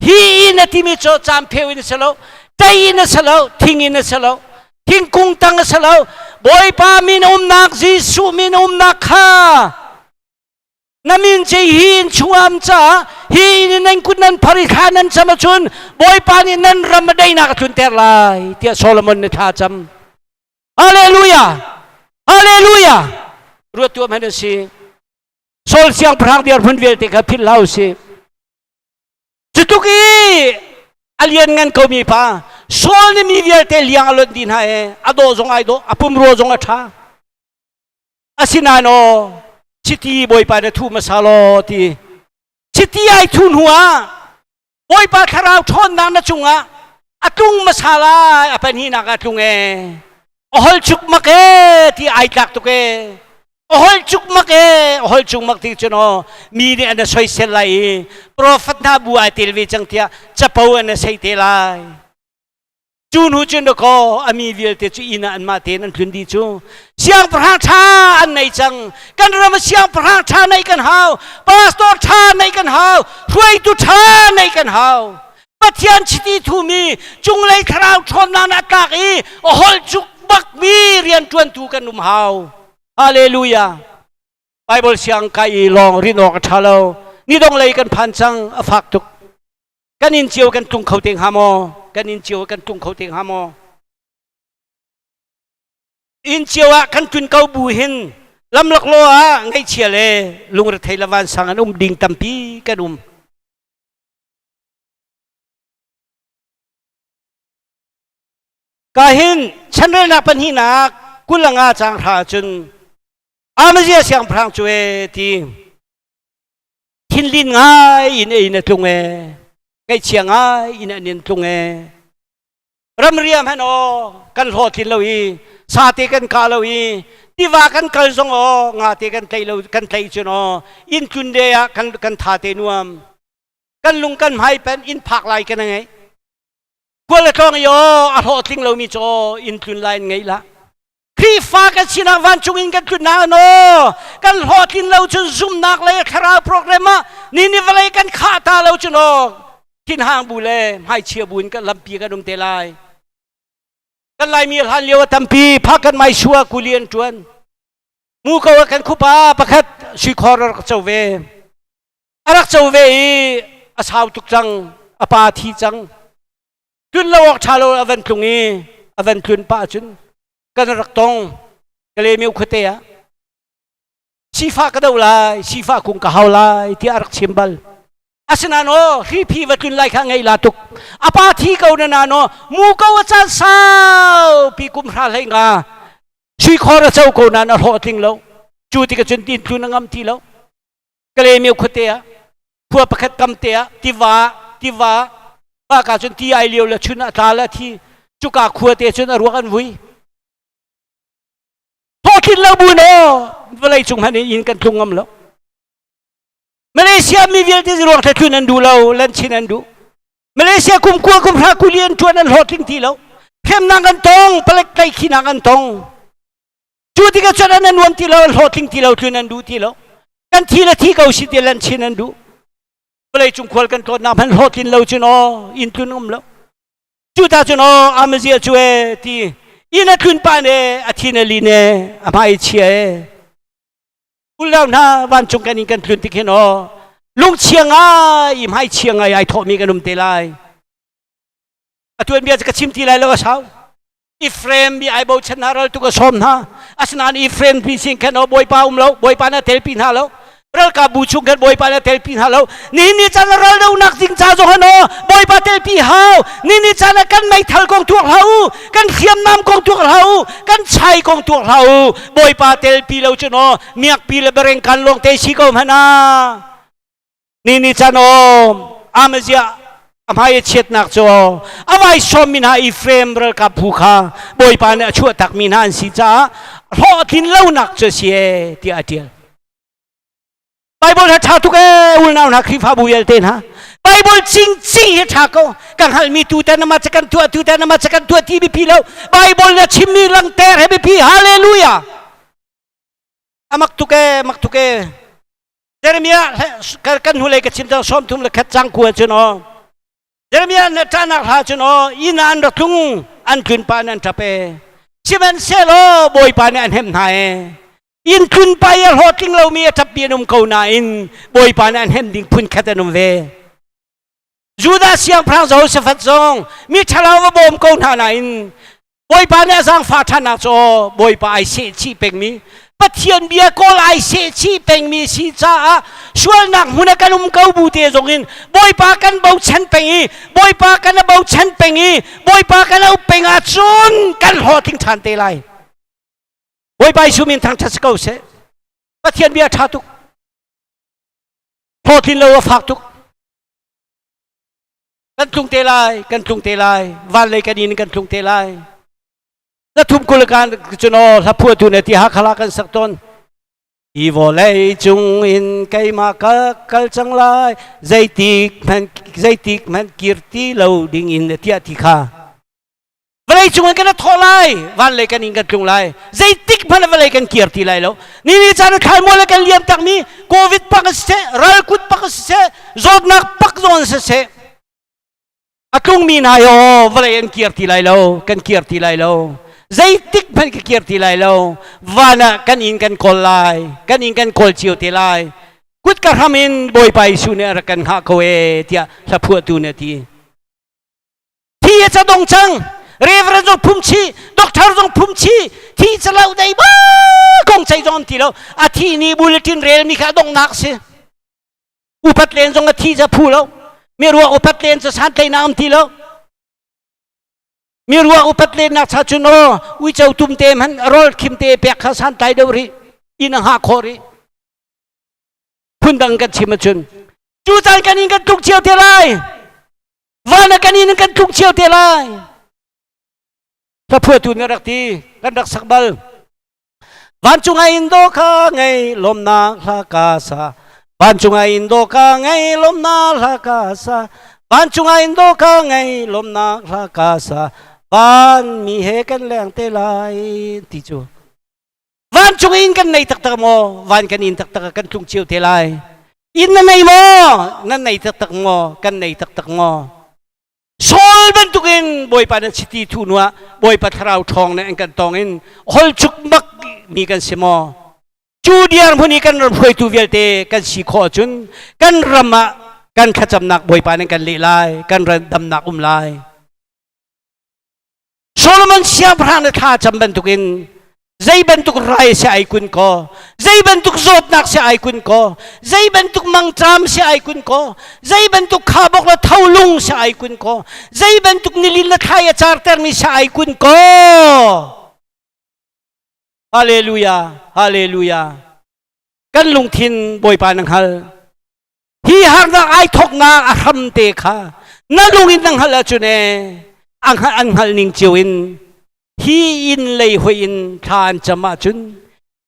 hi na timi cho cham pheu in salo tai in salo thing in salo thing kung tang salo boy pa min nak jisu min nak kha namin che hin chuam cha hi in nan kunan phari khanan chama chun boy pa ni nan ramadai na ka chun ter lai tia Solomon ne tha cham hallelujah ruat tu man si sol siang prang biar phun vel te ka phil lau si Tutuki alien ngan ko mi pa sol ni mi vial te liang alon din ha e ado zong ai do apum ro zong atha asinano chiti boy pa de thu masalo ti chiti ai thun huwa boy pa kharau thon nang na chunga atung masala apan hi na ka tunge ohol chuk make ti ai tak to ke ohol chuk mak ti chuno mi ni ana soi sel lai prophet na bu ai tel vi chang tia chapau ana sei te lai chun hu chun ko ami vil te chu ina an ma te nan thun di chu siang prang tha an nei chang kan ram siang prang tha nei kan hau pastor tha nei kan hau thui tu tha nei kan hau pathian chiti thu mi chung lei kharau thon na na tak i ohol chuk mak mi rian tuan tu kan um hau hallelujah Bible siang kai long rinok thalo ni dong lei kan phan chang afak tuk kanin chiu kan tung khau teng hamo kanin chiu kan tung khau teng hamo อินเชียวะกันจุนเกาบูหินลำลักโลอะไงเชียเลยลุงระไทยละวันสังอันดิ่งตัมปีกันกาหินฉันเรื่องนักปัญหานักกุลังอาจางหาจุนอามาเสียเสียงพรางจวยทีทินลินง่ายอินเอินตรงไงเชียงง่ายอินเอินตรงรำเรียมฮันโอกันโหทินเลวีสาธิกันกาเลวีที่ว่ากันกัลซงองาเทกันไทยเลวกันไทยจุนอินจุนเดียกันท่าเตนวมกันลุงกันไม่เป็นอินผักไหลกันไงกวนละตองโยอาโหทิงเลวมีโจอินจุนไหลไงละครีฟ้ากันชินาวันจุงอินกันจุนนาโนกันโหทินเลวจุนซุ่มนักเลยคาราโปรแกรมนี่นี่วันเลยกันขาตาเลวจุนทินห่างบุเล่ให้เชียบุญกันลำปีกันดุมเตลัยกันไล่มีหันเลี้ยวตัมปีพักกันไม่ชัวกุเลียนจวนมูกว่ากันคุปาประคัดชิคอร์รักเจ้าเวรักเจ้าเวอาสาวตุกจังอาปาทีจังจุนละวกชาโลอเวนตุงี้อเวนตุนป้าจุนกันรักตงกันเลยมีอุคเตียชีฟ้าก็ดูไล่ชีฟ้าคงกะฮาวไล่ที่รักชิมบัลอาสนาโนรีพีวัตุนไล่ข้างไงลาตุกอาปาทีเขาเนนาโนมูกว่าจันสาวปีกุมพระเลยงาชีคอร์เจ้าคนนั้นรอทิ้งแล้วจูติกจนดินทุนงามทีแล้วก็เลยมีอุคเตียพวกประคัดกำเตียที่ว่าป้ากาจนที่ไอเลียวละชุนตาละที่จุกาขวดเตียจนรัวกันวุ้ยพอคิดแล้วบุญอ๋อเวลาจุงหันยินกันทุงงามแล้วมาเลเซียมีวิลที่รวงทัดทุนันดูแล้วเล่นชินันดูมาเลเซียกุมกัวกุมพระกุเลียนชวนนั้นรอทิ้งทีแล้วเข้มนางกันตองปลักไตขีนางกันตองจูติกาจนนั้นวันที่เราหดทิ้งที่เราทุนันดูที่เรากันที่ละที่เขาสิเดลันชินันดูเวลาจุงควลกันตัวน้ำมันหดทิ้งเราจนอินทุนงมแล้วจูตาจนอาเมเซียช่วยที่อินัทุนปานเออาทินลีเนอาไม่เชียอุลแล้วนะวันจงกันอินกันทุนที่เห็นลุงเชียงไอ้ไม่เชียงไอ้ทอมีกันนุ่มเตลัยตัวเมียจะกระชิมที่ไรแล้วก็เช้าอีเฟรมมีไอโบชนะเราตุกสมนะอาสนานอีเฟรมพิสิงกันเอาบอยปาแล้วบอยปานะเทลปินฮาแล้วเรากับบูชุงกันบอยปานะเทลปินฮาแล้วนี่จันเราเดานักจิงจ้าจงฮันบอยปาเทลปินฮานี่จันกันไม่ทัลกองตัวเรากันเขียมน้ำกองตัวเรากันใช้กองตัวเราบอยปาเทลปินเราจนเมียกปีละเบรงกันลงเตชิกอมฮานานี่จันอาเมเซียอามาเช็ดนักจ่ออาไว้ชมมินาอีเฟรมเรกับผู้ข้าบอยปานชั่วตักมินานสิจ้ารอทินเล่านักจะเสียที่อาเดียลไบเบิลถ้าชาตุกอุลนาหนักคริฟ้าบุยลเตนฮะไบเบิลจริงเหตุก็กังหัลมีตูแต่นมาจักันตัวที่บีพีแล้วไบเบิลเนี่ยชิมมีลังเตอร์ให้บีพีฮาเลลูยามักตุกเจเรมียกันหุเลกับชิมจังชมทุ่มเลยขัดจังกวนจนเจเรมียเนี่ยท่านักหาจนอินอันรักทุงอันคืนปานันทับเอชิมันเซโลบอยปานอันเห็มไทยอินคืนไปอัลโหติงเรามีทับเบียนุมเขาหนาอินบอยปานอันเห็มดิ่งพุนขัดนุมเวจูดาเสียงพระเจ้าเสฟัดซองมีทะเลาะบ่มเขาหนาอินบอยปานเนี่ยสังฟาทานักโจบอยปานไอเสชีเป็งมีปะเทียนเบียโกลไอเสชีเป็งมีสิจ้าช่วยนักมุนกันเขาบูเตจงอินบอยปากันเบาฉันเป็งอีบอยปากันเบาฉันเป็งอีบอยปากันเอาเป็งอาจุนกันหอทิ้งทันเตลัยบอยปาสุมินทางทัศเขาเสปะเทียนเบียทัตุกพอทิ้งเราฝากทุกกันทุงเตลัยวันเลยกันอินกันทุงเตลัยแล้วทุ่มกุลการจนถ้าพูดถึงเนี่ยที่หักขลากันสักต้นอีโวเลยจุงอินไกมากัลจังไลใจติกมันกิรติเราดิ่งอินเนี่ยที่อธิคาวันเลยจุงกันทอไลวันเลยกันอินกันจุงไลใจติกมันวันเลยกันกิรติไลแล้วนี่จานขายมอลกันเลี้ยงตักมีโควิดปักเสรัลคุดปักเสจอดนักปักโดนเสอาตุงมีนายโอวันเลยกันกิรติไลแล้วกันกิรติไลแล้วใจติกมันก็เกียรติไลเราวานะกันอินกันคอลไลกันอินกันคอลชิวติไลกุดกระทำอินบอยไปสุเนรกันหาเขาเตียสะพวดตูเนที่จะดงจังเรเวอเรนจงพุ่มชีด็อกเตอร์จงพุ่มชีที่ ที่จะเล่าได้บ้าคงใจจอมที่เราอาทินี้บุลตินเรลมีข้าดงนักเสียอุปัตเลนจงอาทิจะพูดแล้วไม่รู้ว่าอุปัตเลนจะสันใจน้ำที่แล้วไม่รู้ว่าอุปัตเลนนักชาจุนโอวิจารตุมเตมันรอลคิมเตเปียกข้าสันใจเดวรีอินหาคอรีพุ่นดังกันชิมจุนจูจันกันอินกันทุกเชียวเทไลวานักันอินกันทุกเชียวเทไลพระพุทธนรักทีกันรักสักบัลวันจุงไงอินโดกาไงลมนาลากาซาวันจุงไงอินโดกาไงลมนาลากาซาวันจุงไงอินโดกาไงลมนาลากาซาวันมีเหกันแรงเตไลติจูวันจุงอินกันในตักตักโมวันกันอินตักตักกันทุงเชียวเทไลอินนั่นในโมนั่นในตักตักโมกันในตักตักโมSol bentukin boy pada citi tunua boy patrau thong na engkan tongin hol chukmak mi kan semo chudiar muni kan phoi tu velte kan sikho chun kan rama kan khacham nak boy pa kan lilai kan dam nak lai Solomon siap rana tha cham bentukin zai bentuk rai se ai kun ko zai bentuk zot nak se ai kun ko zai bentuk mangtram se ai kun ko zai bentuk khabok la thaulung se ai kun ko zai bentuk nilin la thaya charter mi se ai kun ko hallelujah hallelujah kan lung thin boy pa nang hal hi har na ai thok na aham te kha na lungin nang hal chune ang hal ning chiwin hi in lei hoi in than chama chun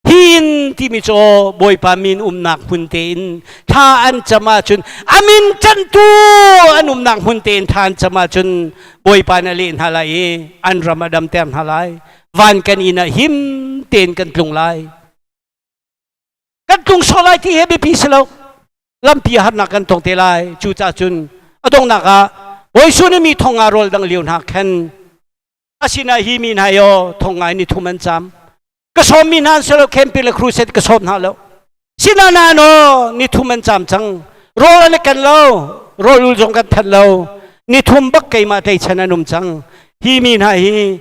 hi in ti mi cho boy pa min nak hun te in tha an chama chun amin chan tu an nak hun te in than chama chun boy pa na lin halai an ramadam tem halai van kan ina him ten kan tlung lai kan tlung so lai ti hebe pi selo lam pi har na kan tong te lai chu cha chun adong na ka boy su ni mi thong a rol dang liun ha khan asina himin hayo thongai ni thuman cham ka som min han selo kempil cruset ka som na lo sina na no ni thuman cham chang rol ale kan lo rol ul jong kan than lo ni thum bak kai ma tai chana num chang himin ha hi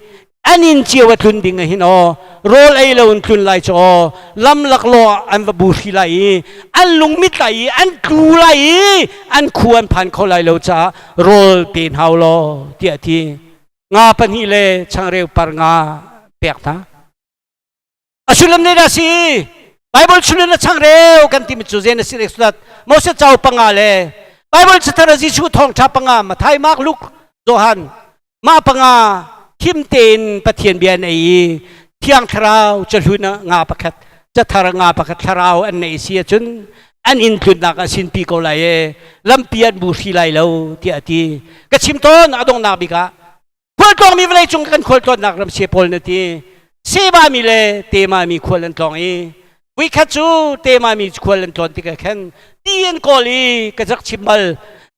anin chiwa tun ding hin o rol ai lo un tun lai cho lam lak lo an va bu hi lai an lung mit lai an ku lai an khuan phan kho lai lo cha rol tin haw lo ti ti nga pan hi le chang reu par nga pek ta asulam ne da si bible chulen na chang reu kan ti mi chu zen si exodus mose chau panga le bible chitara ji chu thong tha panga ma thai mak luk johan ma panga kim ten pathian bian ai thiang tharau chalhuna nga pakhat cha thara nga pakhat tharau an nei sia chun an in tun nak asin pi ko lai lampian bu hi lai lo ti ati ka chim ton adong na bi kaควรตองมีเวลาจงกันควรตองนักรำเชียพลนาทีเสบามีเลเตมามีควรตองอีวิคัจูเตมามีควรตองที่กันตีนกอลีกระจักชิมบล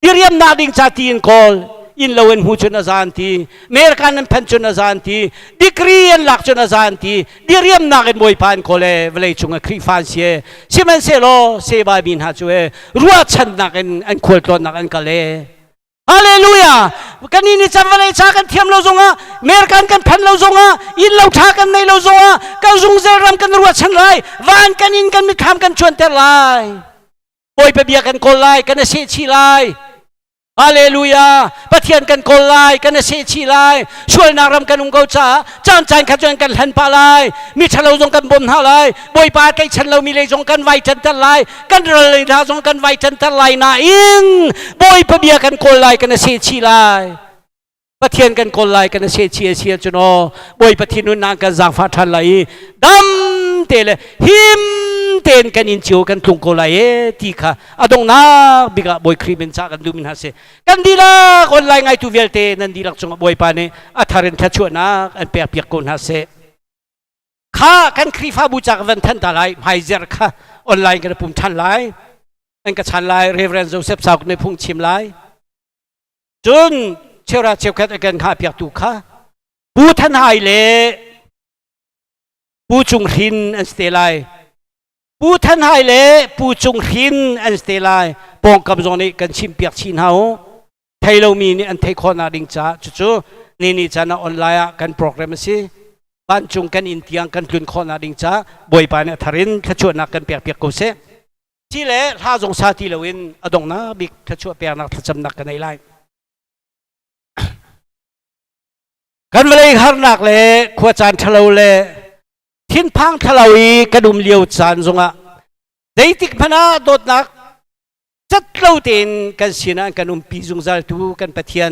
ดิเรียมนาดิงชาตีนกอลอินเลวนหูชนอาจารย์ทีเมริกันนั้นพันชนอาจารย์ทีดิกรีนหลักชนอาจารย์ทีดิเรียมนากันมวยพานกอเลเวลาจงครีฟานเสียชิมันเซโลเสบาบินหาจูเอรัวชันนักอันควรตองนักอันกะเลฮาเลลูยากันนี่จำไว้ชากันเทียมเราจงอ่ะเมริกันกันแผ่นเราจงอ่ะอินเราชากันในเราจงอ่ะก็จงเจริญกันรัวชันไรวันกันอินกันมีทำกันชวนแต่ไรปล่อยไปเบียกันคนไรกันเสียชีไรฮาเลลูยาปะเทียนกันคนไรกันเสียชีไรช่วยนารำกันองค์เกจ้าจานจานขจรกันหันปลาไรมีฉันเราจงกันบ่มหาไรปล่อยปลาใกล้ฉันเรามีเลยจงกันไว้ฉันแต่ไรกันเลยท่าจงกันไว้ฉันแต่ไรนาอิงปล่อยไปเบียกันคนไรกันเสียชีไรปะเทียนกันคนไรกันเสียชีเสียจนปล่อยปะเทียนนุนนางกันจางฟ้าทันไรดำเตเลยหิมเต้นกันอินชิวกันทุงโกลายทีค่ะอดงนาบิกะบอยครีเมนซากันดูมินฮาเซกันดีละคนไลน์ไงตูเวลเตนันดีลักจงบอยปานีอัธารินทัชวนาอันเปียกเปียกคนฮาเซข้ากันครีฟ้าบูจากวันทันตาไลไฮเซอร์ค่ะออนไลน์กันปุ่มทันไลอันกับทันไลเรเวรนโจเซฟสาวในพุ่งชิมไลจนเชื่อราเชื่อกันกันข้าเปียกตุค่ะบูทันไฮเลบูจุงหินอันสเตไลปูทันไฮเล่ปูจงหินอันสเตลายปองกับจงนี้กันชิมเปียกชินเฮาไทยเรามีนี่อันไทยคนนาดิงจ้าจู่ๆนี่จ้านะออนไลน์กันโปรแกรมสิ บ้านจุงกันอินเตียงกันกลืนคอนาดิงจ้าบอยปานทารินขชวนนักกันเปียกกูเสที่เละท่าจงซาติเลวินอดงนะบิกขชวนเปียกนักจำนักกันในไลกันมาเลยฮาร์นักเลยขวดจานทะเลเลยทิ้นพังทะเลกระดุมเลียวจานจงอ่ะได้ติกพนาโดดนักจัดเล่าเต็นกันสินะกันปีจงซาลตูกันปะเทียน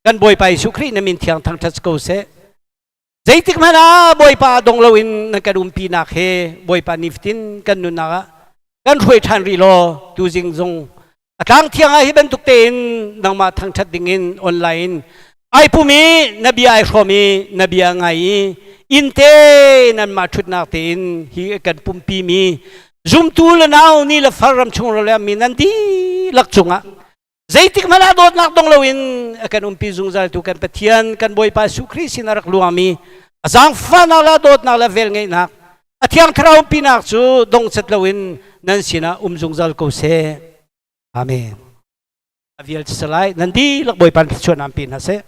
กันบอยไปสุครีนมินเทียงทางทัศกูเสใจติกมานะบอยป่าดงลวินนักดุมปีนักเฮบอยป่านิฟตินกันนุนนักกันช่วยทันรีโลดูจิงจงทางเที่ยงไอ้เป็นตุกเต็นนังมาทางชัดดิ่งออนไลน์ไอ้ผู้มีนบีไอ้ชอมีนบียังไงอินเตนั่นมาชุดนักเต็นฮีกันปุ่มปีมีจุมตูลนาวนี่ละฟารัมชงเรามีนันดีลักจงอ่ะZaitik mana dot nak dong lawin akan umpizung zal tu kan petian kan boy pa sukri sinarak luami azang fana la dot nak level ngai nak atiang trau pinak chu dong set lawin nan sina umzung zal ko se amen avial salai nandi lak boy pan chuan am pin ha se